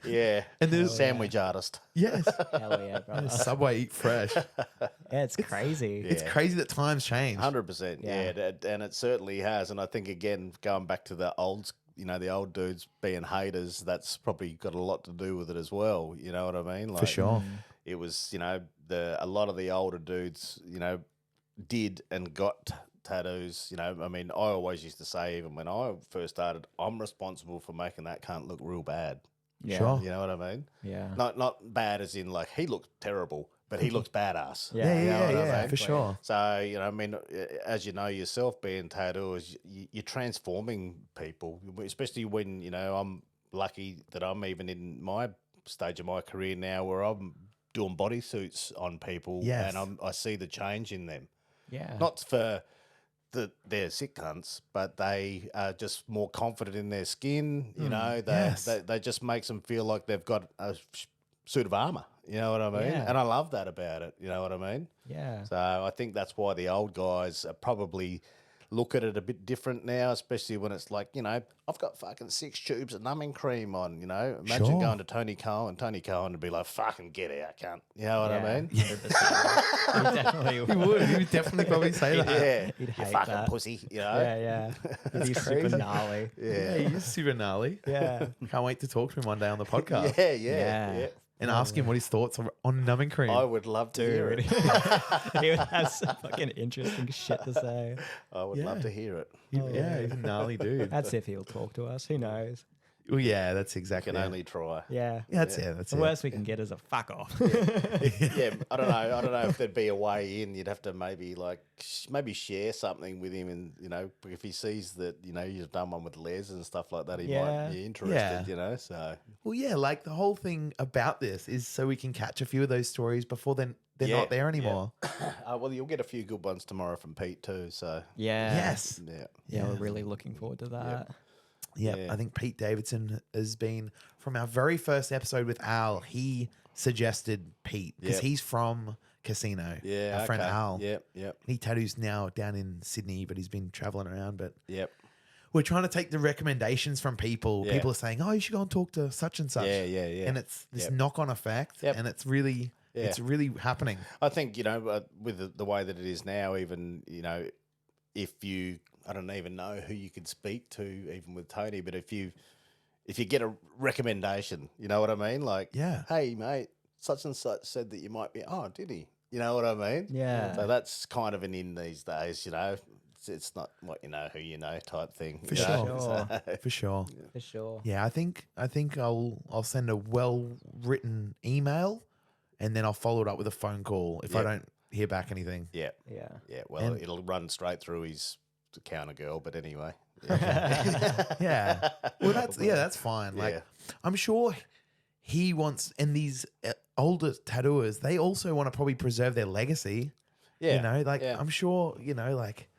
Yeah. And there's- sandwich artist. Yes. Hell yeah, brother. Subway eat fresh. Yeah, it's crazy. It's crazy that times change. 100%. Yeah. Yeah. And it certainly has. And I think, again, going back to the old dudes being haters, that's probably got a lot to do with it as well. You know what I mean? Like, For sure. It was, a lot of the older dudes, did and got tattoos. I mean, I always used to say, even when I first started, I'm responsible for making that cunt look real bad. Yeah. Sure. You know what I mean? Yeah. Not bad as in like he looks terrible, but he looks badass. Yeah. You know what I Yeah, mean? for sure. So, I mean, as you know yourself, being tattooers, you're transforming people, especially when, I'm lucky that I'm even in my stage of my career now where I'm doing bodysuits on people Yes. and I see the change in them. Yeah. Not for they're sick cunts, but they are just more confident in their skin, yes. they just makes them feel like they've got a suit of armour. You know what I mean? Yeah. And I love that about it. You know what I mean? Yeah. So I think that's why the old guys are probably look at it a bit different now, especially when it's like, I've got fucking 6 tubes of numbing cream on, Imagine Sure. going to Tony Cohen would be like, fucking get out, cunt. You know what I mean? 100%. He definitely would. He would definitely probably say that. Yeah. He'd You hate fucking that. pussy, Yeah. He's super crazy. gnarly. Yeah, he's super gnarly. Yeah. Can't wait to talk to him one day on the podcast Yeah. and ask him what his thoughts are on numbing cream. I would love to hear Dude. it. He would have some fucking interesting shit to say. I would love Yeah. to hear it. He's a gnarly dude. That's if he'll talk to us. Who knows? Well, yeah, that's exactly Can it. only try. Yeah. Yeah, that's it. That's The it. worst we can get is a fuck off. Yeah, I don't know if there'd be a way in. You'd have to maybe share something with him, and if he sees that you've done one with Les and stuff like that, he Yeah. might be interested. Yeah. So Well, yeah, like the whole thing about this is so we can catch a few of those stories before they're not there anymore. well, you'll get a few good ones tomorrow from Pete too. So Yeah. Yes. yeah, We're really looking forward to that. Yeah, Yeah. I think Pete Davidson has been from our very first episode with Al. He suggested Pete because Yep. he's from Casino. yeah, our friend okay. Al. Yep. He tattoos now down in Sydney, but he's been traveling around. But Yep. we're trying to take the recommendations from people. Yeah. People are saying, "Oh, you should go and talk to such and such." Yeah. And it's this Yep. knock-on effect, Yep. and it's really happening. I think with the way that it is now, even if you, I don't even know who you could speak to, even with Tony, but if you get a recommendation, you know what I mean? Like, Yeah. hey mate, such and such said that you might be. Oh, did he? You know what I mean? Yeah. So that's kind of an in these days. It's not what you know who you know type thing. For you know? sure. So- For sure. For sure. Yeah, I think I'll send a well-written email, and then I'll follow it up with a phone call if I Yep. don't hear back anything. yeah. Yeah. Yeah. Well, And- it'll run straight through his counter girl, but anyway. Yeah. Well, that's fine. Like, Yeah. I'm sure he wants, and these older tattooers, they also want to probably preserve their legacy. Yeah. Yeah. I'm sure, like,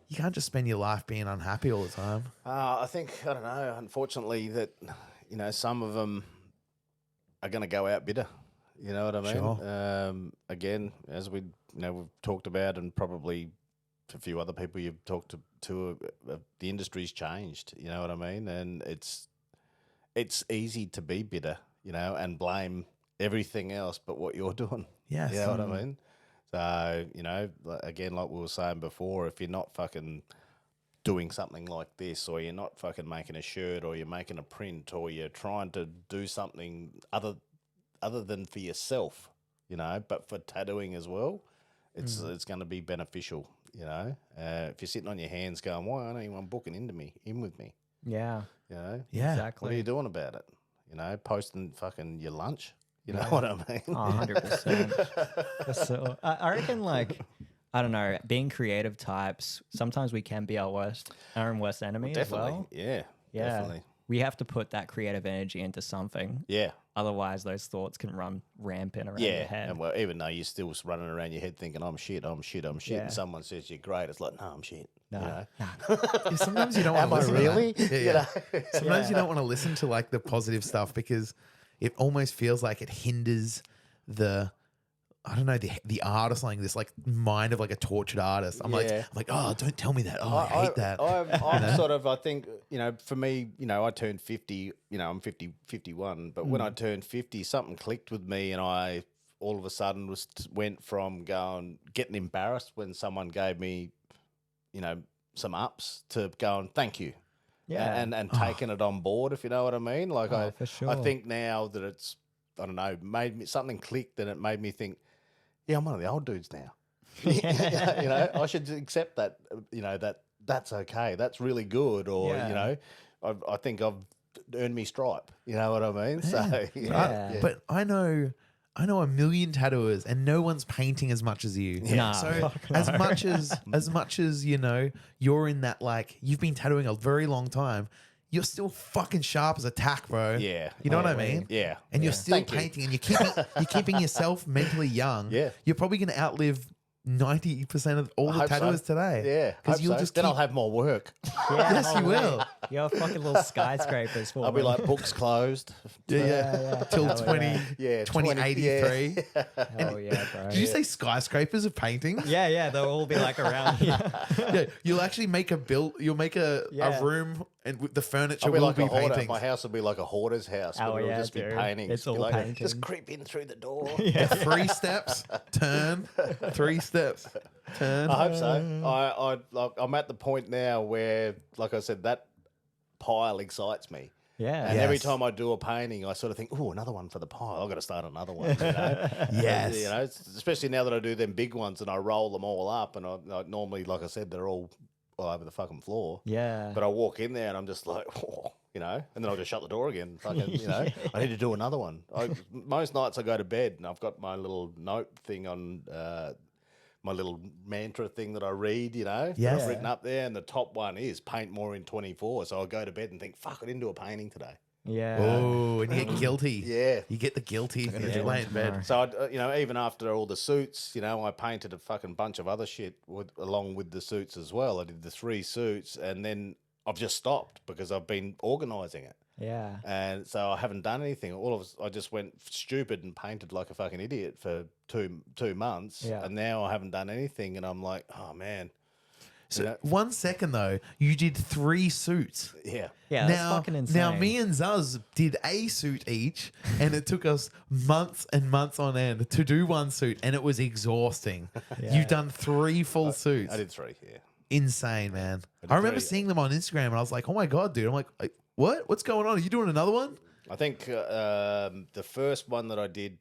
you can't just spend your life being unhappy all the time. I think, I don't know, unfortunately, that, some of them are going to go out bitter. You know what I mean? Sure. Again, as we've talked about, and probably a few other people you've talked to the industry's changed. You know what I mean? And it's easy to be bitter, and blame everything else but what you're doing. Yes. You know what I mean? So, again, like we were saying before, if you're not fucking doing something like this, or you're not fucking making a shirt, or you're making a print, or you're trying to do something other than for yourself, but for tattooing as well, it's going to be beneficial, If you're sitting on your hands going, why aren't anyone booking in with me? Yeah. Yeah. Exactly. What are you doing about it? Posting fucking your lunch? You know what I mean? Oh, 100%. So I reckon, I don't know, being creative types, sometimes we can be our own worst enemy as Definitely. well. Yeah. Yeah. Definitely. We have to put that creative energy into something. Yeah. Otherwise, those thoughts can run rampant around your Yeah. head. And well, even though you're still running around your head thinking, I'm shit, Yeah. and someone says you're great, it's like, no, I'm shit. Nah. Yeah, sometimes you don't want Am to I listen really? to that. Yeah. Sometimes you Yeah. don't want to listen to the positive stuff because it almost feels like it hinders the art or something. This mind of a tortured artist. I'm Yeah. like, oh, don't tell me that. Oh, I hate that. I'm sort of, I think, for me, I turned 50, I'm 51, but when I turned 50, something clicked with me, and I all of a sudden went from getting embarrassed when someone gave me, some ups, to going, thank you. Yeah. And taking it on board, if you know what I mean. For sure. I think now that it's, I don't know, made me, something clicked, and it made me think, yeah, I'm one of the old dudes now. I should accept that, that's okay. That's really good. Or, Yeah. I think I've earned me stripe. You know what I mean? So, Yeah. But I know a million tattooers, and no one's painting as much as you. Nah, So fuck as no. much as you're in that you've been tattooing a very long time. You're still fucking sharp as a tack, bro. Yeah. You know what I Totally. mean? Yeah. And you're Yeah. still Thank you. painting, and you're keeping yourself mentally young. Yeah. You're probably going to outlive 90% of all I the hope so. tattooers today. Yeah, because you'll just then keep, I'll have more work. Yeah, Yes, you will. You're fucking little skyscrapers for I'll be me. like books closed. Yeah. till Hell 20, Yeah, 2083. Oh yeah, bro. Did you say skyscrapers of paintings? Yeah, they'll all be like around here. Yeah, you'll actually make you'll make a Yeah. room, and with the furniture I'll be will like be a hoarder. paintings. My house will be like a hoarder's house. Oh, but it'll yeah, just be dude. paintings. It's Be all like, paintings. Just creep in through the door. 3 steps, turn. 3 steps, turn. I hope so. I'm at the point now where, like I said, that pile excites me. Yeah. And every Yes. time I do a painting, I sort of think, oh, another one for the pile. I've got to start another one. You know? Yes. You know, especially now that I do them big ones and I roll them all up. And I normally, like I said, they're all over the fucking floor. Yeah. But I walk in there and I'm just like, oh, you know, and then I'll just shut the door again. Fucking, you know, I need to do another one. Most nights I go to bed and I've got my little note thing on, my little mantra thing that I read, you know, Yes. I've written up there, and the top one is paint more in 24. So I'll go to bed and think, fuck, I didn't do a painting today. Yeah. Oh, and you get guilty. Yeah. You get the guilty. gonna You do lay one in bed. tomorrow. So, you know, even after all the suits, you know, I painted a fucking bunch of other shit along with the suits as well. I did the 3 suits, and then I've just stopped because I've been organising it. Yeah. And so I haven't done anything. I just went stupid and painted like a fucking idiot for two months. Yeah. And now I haven't done anything. And I'm like, oh, man. So You know? 1 second though, you did 3 suits. Yeah. Yeah. That's fucking insane. Now me and Zuzz did a suit each, and it took us months and months on end to do 1 suit, and it was exhausting. Yeah. You've done 3 full suits. I did 3, yeah. Insane, man. did I remember 3. seeing them on Instagram, and I was like, "Oh my god, dude!" I'm like, "What? What's going on? Are you doing another one?" I think the first one that I did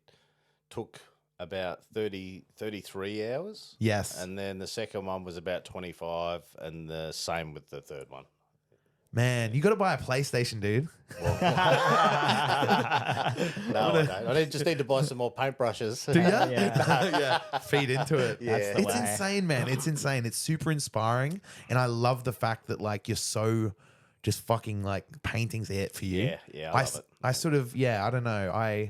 took about 33 hours. Yes, And then the second one was about 25, and the same with the third one. man. You got to buy a PlayStation, dude. No, I don't. I just need to buy some more paintbrushes. Do you? Yeah. Yeah. Feed into it. Yeah. That's the It's way. insane, man. It's insane. It's super inspiring, and I love the fact that like you're so just fucking like painting's it for you. Yeah, I love it. I sort of I don't know.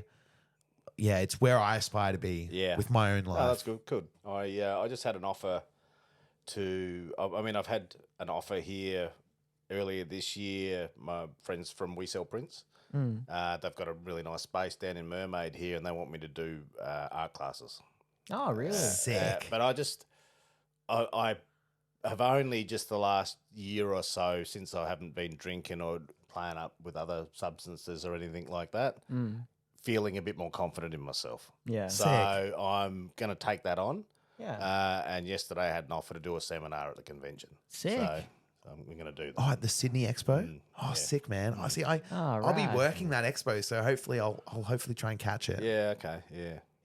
It's where I aspire to be. Yeah. With my own life. Oh, that's good. Good. I just had an offer I've had an offer here earlier this year. My friends from We Sell Prints, they've got a really nice space down in Mermaid here, and they want me to do art classes. Oh, really? Sick. But I have only just the last year or so, since I haven't been drinking or playing up with other substances or anything like that, feeling a bit more confident in myself. Yeah. So Sick. I'm going to take that on. Yeah. And yesterday I had an offer to do a seminar at the convention. Sick. So I'm going to do that. Oh, at the Sydney Expo. yeah. Sick, man. I see. I'll be right. working that expo, so hopefully I'll hopefully try and catch it. Yeah, okay.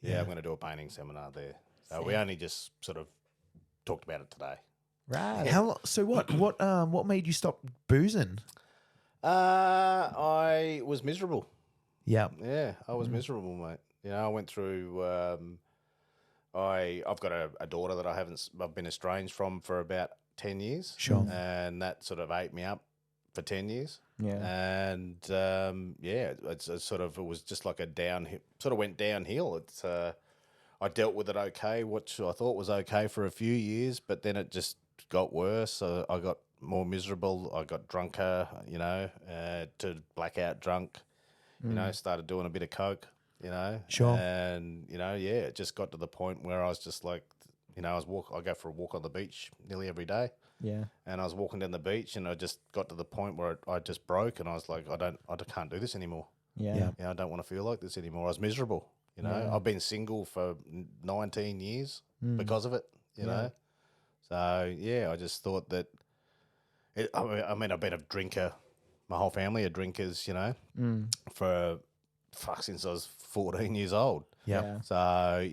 Yeah, I'm going to do a painting seminar there. So we only just sort of talked about it today. Right. So what made you stop boozing? I was miserable. Yeah. Yeah, I was miserable, mate. You know, I went through. I've got a daughter that I've been estranged from for about 10 years. Sure. And that sort of ate me up for 10 years. Yeah. And it was just like a downhill. Sort of went downhill. I dealt with it okay, which I thought was okay for a few years, but then it just got worse. I got more miserable. I got drunker, to blackout drunk. Started doing a bit of coke, Sure. And, it just got to the point where I was just like, I go for a walk on the beach nearly every day. Yeah. And I was walking down the beach and I just got to the point where I just broke and I was like, I can't do this anymore. Yeah. Yeah. I don't want to feel like this anymore. I was miserable, Yeah. I've been single for 19 years because of it, know. So, I just thought that, I've been a drinker. My whole family are drinkers, since I was 14 years old. Yeah. So,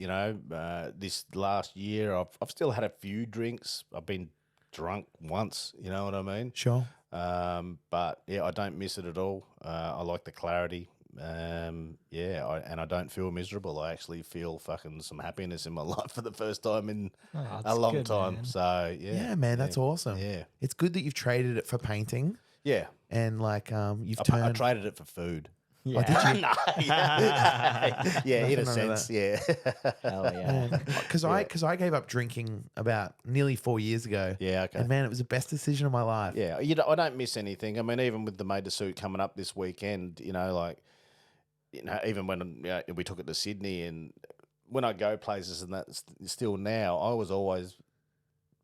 this last year, I've still had a few drinks. I've been drunk once, you know what I mean? Sure. But I don't miss it at all. I like the clarity. And I don't feel miserable. I actually feel fucking some happiness in my life for the first time in Oh, a that's long good, time. man. So Yeah, man, that's awesome. Yeah. It's good that you've traded it for painting Yeah. and like you've I turned. traded it for food. Yeah. did you? No, yeah, in a Nothing wrong sense, with yeah. Hell yeah. Because I gave up drinking about nearly 4 years ago. Yeah, okay. And man, it was the best decision of my life. Yeah, I don't miss anything. I mean, even with the Made to Suit coming up this weekend, even when we took it to Sydney, and when I go places and that, still now, I was always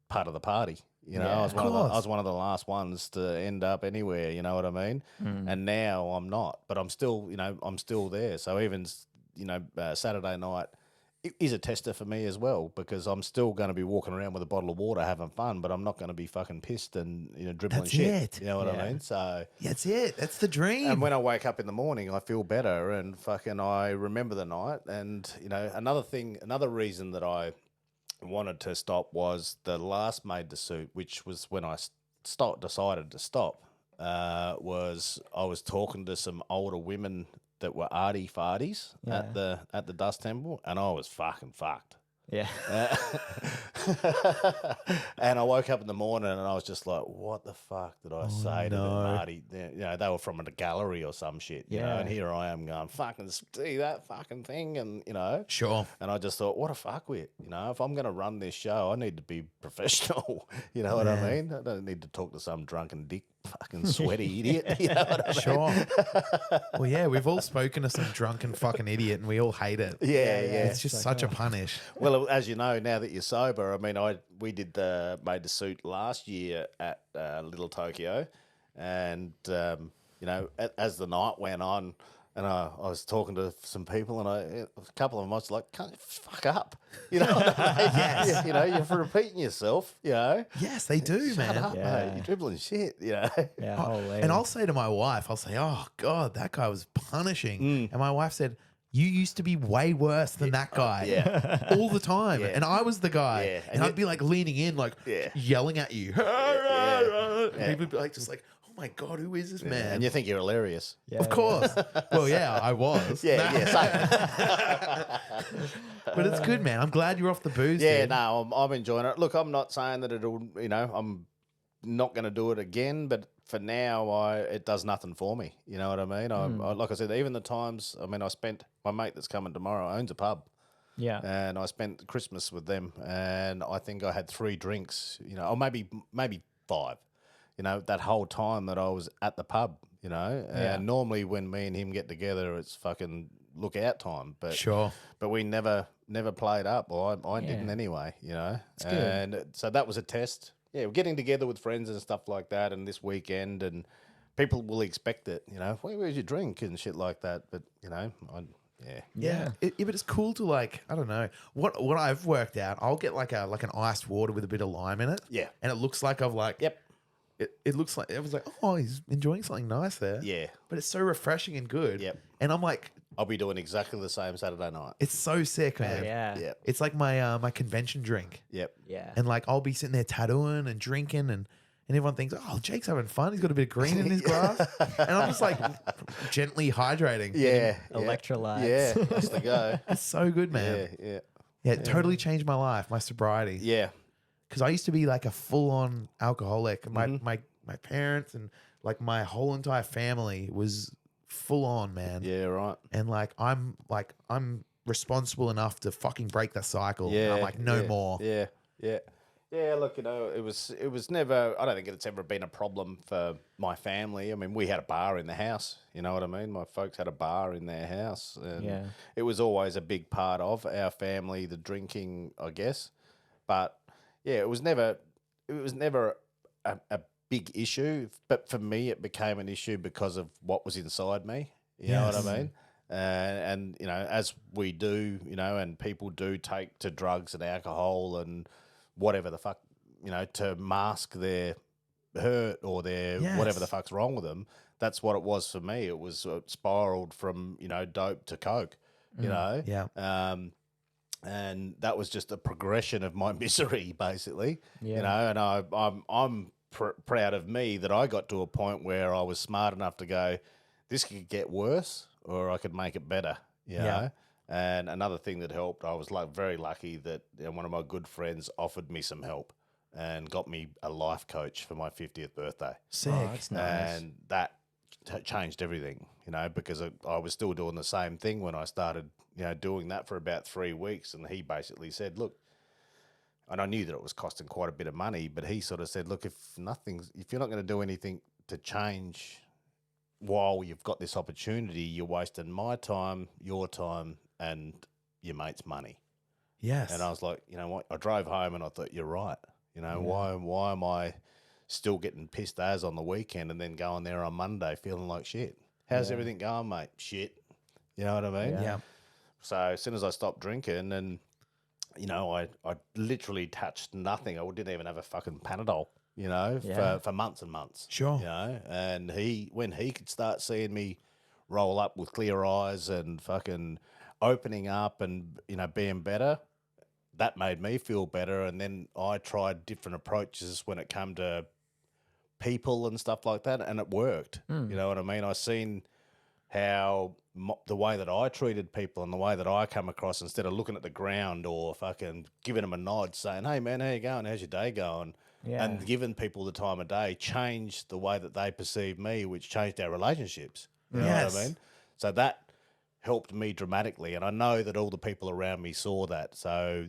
part of the party. Yeah. I Of was one of the last ones to end up anywhere. You know what I mean? And now I'm not, but I'm still, I'm still there. So even, Saturday night is a tester for me as well, because I'm still going to be walking around with a bottle of water having fun, but I'm not going to be fucking pissed and dribbling That's shit. it. You know what Yeah. I mean? So That's it. That's the dream. and when I wake up in the morning, I feel better and fucking I remember the night. And another reason that I wanted to stop was the last Made to Suit, which was when I decided to stop. Was I was talking to some older women that were arty farties at the Dust Temple, and I was fucking fucked. Yeah. And I woke up in the morning and I was just like, what the fuck did I say to them, no. Marty? They were from a gallery or some shit, you know, Yeah. and here I am going, fucking see that fucking thing, and, Sure. and I just thought, what a fuckwit, if I'm going to run this show, I need to be professional, you know what I mean? I don't need to talk to some drunken dick fucking sweaty idiot, you know what I mean? Sure. Well, yeah, we've all spoken to some drunken fucking idiot and we all hate it. Yeah. It's just such a punish. Well, as you know, now that you're sober, I mean, we did the Made to Suit last year at Little Tokyo, and as the night went on, and I was talking to some people, and a couple of them I was like, "Can't you fuck up?" You know, what I mean? Yes. You're repeating yourself. Yes, they do, Shut man. up, Yeah. mate. You're dribbling shit. Yeah. Holy. And I'll say to my wife, oh God, that guy was punishing. And my wife said, you used to be way worse than that guy. Yeah. All the time. Yeah. And I was the guy. Yeah. And I'd be like leaning in, like yelling at you. And people would be like, just like, oh my God, who is this man? And you think you're hilarious. Yeah, Of course. Well, yeah, I was. Yeah. But it's good, man. I'm glad you're off the booze. Yeah, dude. no, I'm enjoying it. Look, I'm not saying that it'll, I'm not going to do it again, but for now, it does nothing for me. You know what I mean? I, like I said, even the times, I mean, my mate that's coming tomorrow owns a pub. Yeah. And I spent Christmas with them, and I think I had 3 drinks, or maybe 5, that whole time that I was at the pub, And normally when me and him get together, it's fucking lookout time. But Sure. but we never played up, or I didn't anyway, It's good. And so that was a test. Yeah, we're getting together with friends and stuff like that, and this weekend, and people will expect it, where's your drink and shit like that. But Yeah. But it's cool to I don't know what I've worked out. I'll get like an iced water with a bit of lime in it. Yeah. And it looks like I've Yep. It looks like, I was like, oh, he's enjoying something nice there. Yeah. But it's so refreshing and good. Yep. And I'm like, I'll be doing exactly the same Saturday night. it's so sick, man. Yeah. Yep. It's like my my convention drink. Yep. Yeah. And I'll be sitting there tattooing and drinking and everyone thinks, oh, Jake's having fun. He's got a bit of green in his glass. And I'm just gently hydrating. Yeah. Electrolytes. Yeah. That's the go. It's so good, man. Yeah. Yeah, it totally changed my life, my sobriety. Yeah. Because I used to be like a full-on alcoholic. My parents and my whole entire family was full on, man. Yeah. Right. And I'm responsible enough to fucking break the cycle. And Yeah. I'm like, no more. Yeah. Yeah. Yeah, look, it was never, I don't think it's ever been a problem for my family. I mean, we had a bar in the house, you know what I mean? My folks had a bar in their house, and it was always a big part of our family, the drinking, I guess. But yeah, it was never a big issue. But for me, it became an issue because of what was inside me. You know what I mean? And as we do, and people do take to drugs and alcohol and whatever the fuck, to mask their hurt or their whatever the fuck's wrong with them. That's what it was for me. It was spiraled from, dope to coke, Yeah. and that was just a progression of my misery, basically, Yeah. and I'm proud of me that I got to a point where I was smart enough to go, this could get worse or I could make it better, you know? And another thing that helped, I was very lucky that one of my good friends offered me some help and got me a life coach for my 50th birthday. Sick. Oh, that's nice. And that changed everything, because I was still doing the same thing when I started, doing that for about 3 weeks. And he basically said, look, and I knew that it was costing quite a bit of money, but he sort of said, look, if you're not going to do anything to change while you've got this opportunity, you're wasting my time, your time, and your mate's money. Yes. And I was like, you know what? I drove home and I thought, you're right. Why am I still getting pissed as on the weekend and then going there on Monday feeling like shit? How's everything going, mate? Shit. You know what I mean? Yeah. So as soon as I stopped drinking and, I literally touched nothing. I didn't even have a fucking Panadol, for months and months. Sure. And when he could start seeing me roll up with clear eyes and fucking opening up and, being better, that made me feel better. And then I tried different approaches when it came to people and stuff like that, and it worked. You know what I mean? I seen how the way that I treated people and the way that I come across, instead of looking at the ground or fucking giving them a nod saying, hey, man, how you going? How's your day going? Yeah. And giving people the time of day changed the way that they perceive me, which changed our relationships. You know what I mean? So that helped me dramatically. And I know that all the people around me saw that. So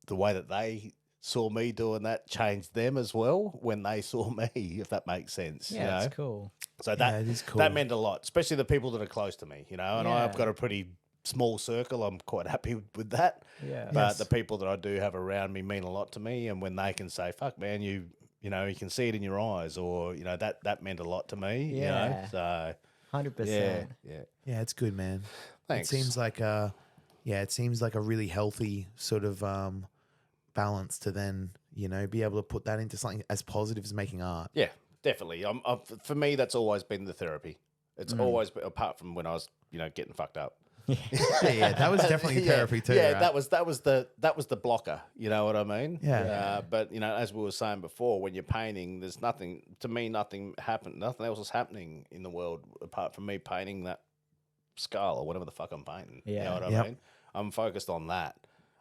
the way that they saw me doing that changed them as well when they saw me, if that makes sense. Yeah, that's cool. So it is cool. that meant a lot, especially the people that are close to me, and Yeah. I've got a pretty small circle. I'm quite happy with that. Yeah. But the people that I do have around me mean a lot to me. And when they can say, fuck, man, you can see it in your eyes, or, that meant a lot to me, Yeah. So 100%. Yeah, it's good, man. Thanks. It seems like a really healthy sort of balance to then, be able to put that into something as positive as making art. Yeah, definitely. For me, that's always been the therapy. It's always been, apart from when I was, getting fucked up. Yeah, that was definitely therapy too. Yeah, right? that was the blocker. You know what I mean? Yeah. But as we were saying before, when you're painting, there's nothing happened. Nothing else is happening in the world apart from me painting that skull or whatever the fuck I'm painting. Yeah. You know what I mean? I'm focused on that.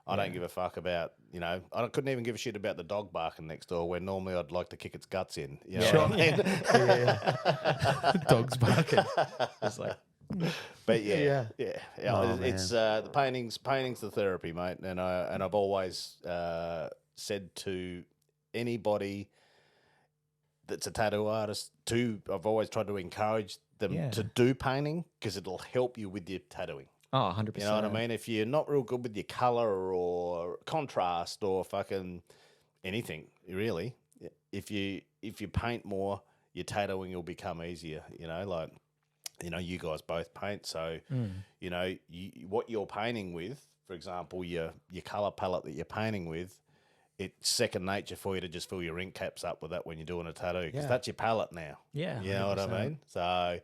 I don't give a fuck about, I couldn't even give a shit about the dog barking next door when normally I'd like to kick its guts in. You know what I mean? Dogs barking. It's like, But Yeah. Oh, it's the painting's the therapy, mate. And I've always said to anybody that's a tattoo artist, I've always tried to encourage them to do painting because it'll help you with your tattooing. oh, 100%. You know what I mean? If you're not real good with your color or contrast or fucking anything, really, if you paint more, your tattooing will become easier. You guys both paint, so what you're painting with, for example, your color palette that you're painting with, it's second nature for you to just fill your ink caps up with that when you're doing a tattoo, because that's your palette now. Yeah. You know what I mean? So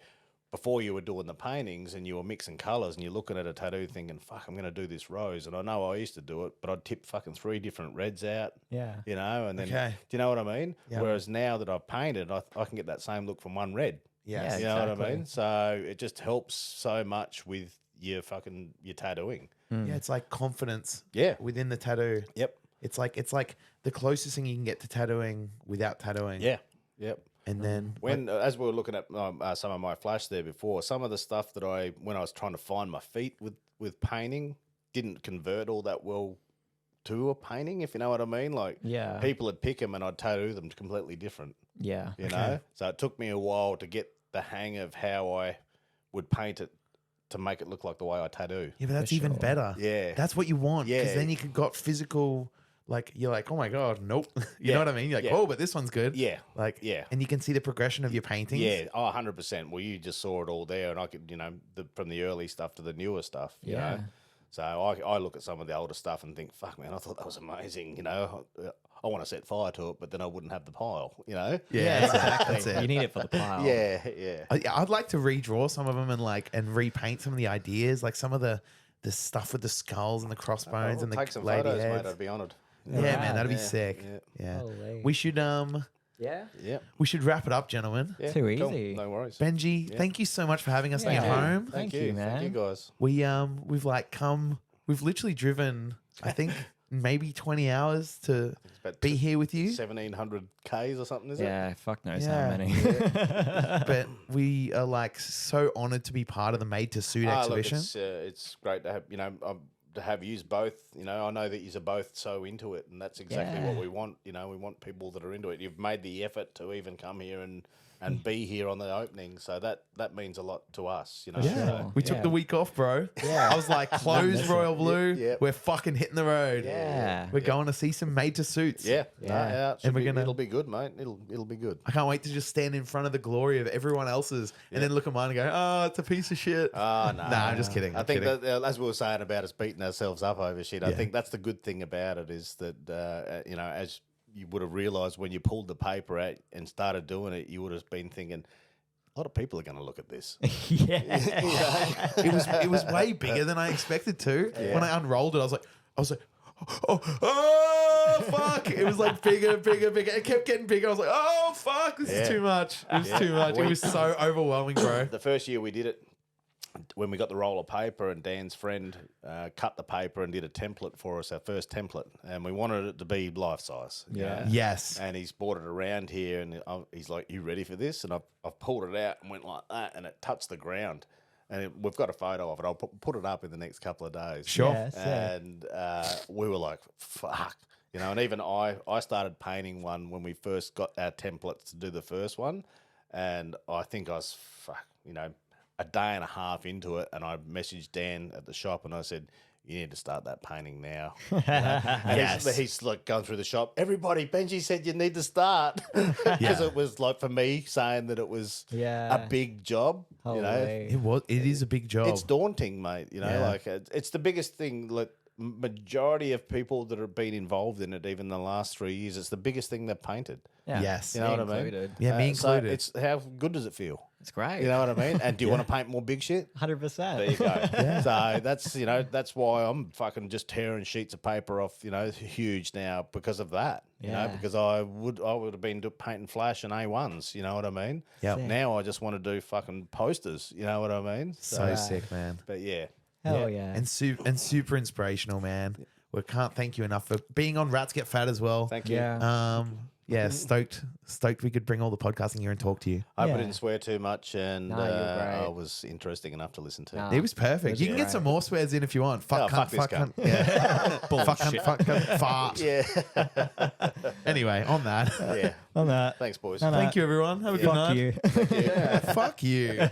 before you were doing the paintings and you were mixing colours and you're looking at a tattoo thinking, fuck, I'm going to do this rose. And I know I used to do it, but I'd tip fucking 3 different reds out, Yeah. and then, do you know what I mean? Yeah. Whereas now that I've painted, I can get that same look from one red. Yes. You know what I exactly. mean? So it just helps so much with your tattooing. Yeah, it's like confidence. Yeah. Within the tattoo. Yep. It's like the closest thing you can get to tattooing without tattooing. Yeah. Yep. And then When as we were looking at some of my flash there before, some of the stuff that when I was trying to find my feet with painting, didn't convert all that well to a painting, if you know what I mean. Like, Yeah. people would pick them and I'd tattoo them completely different. Yeah. You know, so it took me a while to get the hang of how I would paint it to make it look like the way I tattoo. yeah, but that's even sure. better. Yeah. That's what you want. Because Yeah. then you got physical, like, you're like, oh my God, nope. You know what I mean? You're like, Yeah. oh, but this one's good. Yeah. Like, Yeah. and you can see the progression of your paintings. Yeah, 100%. Well, you just saw it all there, and I could, from the early stuff to the newer stuff, you Yeah. know. So I look at some of the older stuff and think, fuck, man, I thought that was amazing, I want to set fire to it, but then I wouldn't have the pile, Yeah, Yeah, exactly. That's it. You need it for the pile. Yeah. I'd like to redraw some of them and repaint some of the ideas, like some of the stuff with the skulls and the crossbones and the take some lady photos, heads. mate. I'd be honoured. Yeah, man, that'd be Yeah, sick. yeah. Yeah. Holy. We should Yeah. Yeah. wrap it up, gentlemen. Yeah, Too cool. easy. No worries. Benji, thank you so much for having us in your Yeah. home. Thank you, man. Thank you, guys. We've literally driven, I think, maybe 20 hours to about be here with you. 1,700 Ks or something, is it? Yeah, fuck knows Yeah. how many. But we are like so honored to be part of the Made to Suit exhibition. Look, it's great to have, to have yous both. I know that yous are both so into it, and that's exactly what we want. We want people that are into it. You've made the effort to even come here and be here on the opening, so that means a lot to us. Yeah, Sure. we took Yeah. the week off, bro. Yeah. I was like, close Royal Blue. Yeah. We're fucking hitting the road. Yeah. We're going to see some Made to Suits. Yeah, Yeah. and we're gonna- it'll be good, mate. It'll be good. I can't wait to just stand in front of the glory of everyone else's and then look at mine and go, oh, it's a piece of shit. Oh, no. Nah, I'm just kidding. I I'm think kidding. that, as we were saying about us beating ourselves up over shit, I Yeah. think that's the good thing about it is that, as you would have realised when you pulled the paper out and started doing it, you would have been thinking, a lot of people are going to look at this. Yeah. It was way bigger than I expected to. When I unrolled it, I was like, oh fuck! It was like bigger. It kept getting bigger. I was like, oh fuck, this is too much. It was too much. It was so overwhelming, bro. The first year we did it, when we got the roll of paper and Dan's friend cut the paper and did a template for us, our first template, and we wanted it to be life size. Yeah. Yes. And he's brought it around here, and he's like, "You ready for this?" And I've pulled it out and went like that, and it touched the ground. And we've got a photo of it. I'll put it up in the next couple of days. Sure. Yeah, sick. And we were like, "Fuck." And even I started painting one when we first got our templates to do the first one, and I think I was a day and a half into it, and I messaged Dan at the shop and I said, "You need to start that painting now." And he's like going through the shop. Everybody, Benji said you need to start because it was like for me saying that it was Yeah. a big job. Holy. It is a big job. It's daunting, mate. Yeah. Like it's the biggest thing. Like majority of people that have been involved in it, even the last 3 years, it's the biggest thing they've painted. Yeah. Yes. You know Me what I mean? included. Yeah, me So included. it's how good does it feel? It's great. You know what I mean? And do you want to paint more big shit? 100%. There you go. So that's why I'm fucking just tearing sheets of paper off, huge now because of that. Yeah. Because I would have been painting flash and A1s, you know what I mean? Yep. Sick. Now I just want to do fucking posters, you know what I mean? so sick, man. But yeah. Hell yeah. And super inspirational, man. We can't thank you enough for being on Rats Get Fat as well. Thank you. Yeah. Yeah, stoked we could bring all the podcasting here and talk to you. I hope Yeah. I didn't swear too much, and No, you're great. I was interesting enough to listen to. No. It was perfect. You can get great. some more swears in if you want. Fuck, Oh, cunt, fuck this fuck, cunt. cunt. Yeah. Fuck, cunt, fuck, cunt, fart. Yeah. Anyway, on that, Yeah. On that. Thanks, boys. No, no. thank you, everyone. Have a good Fuck night. you. Fuck you.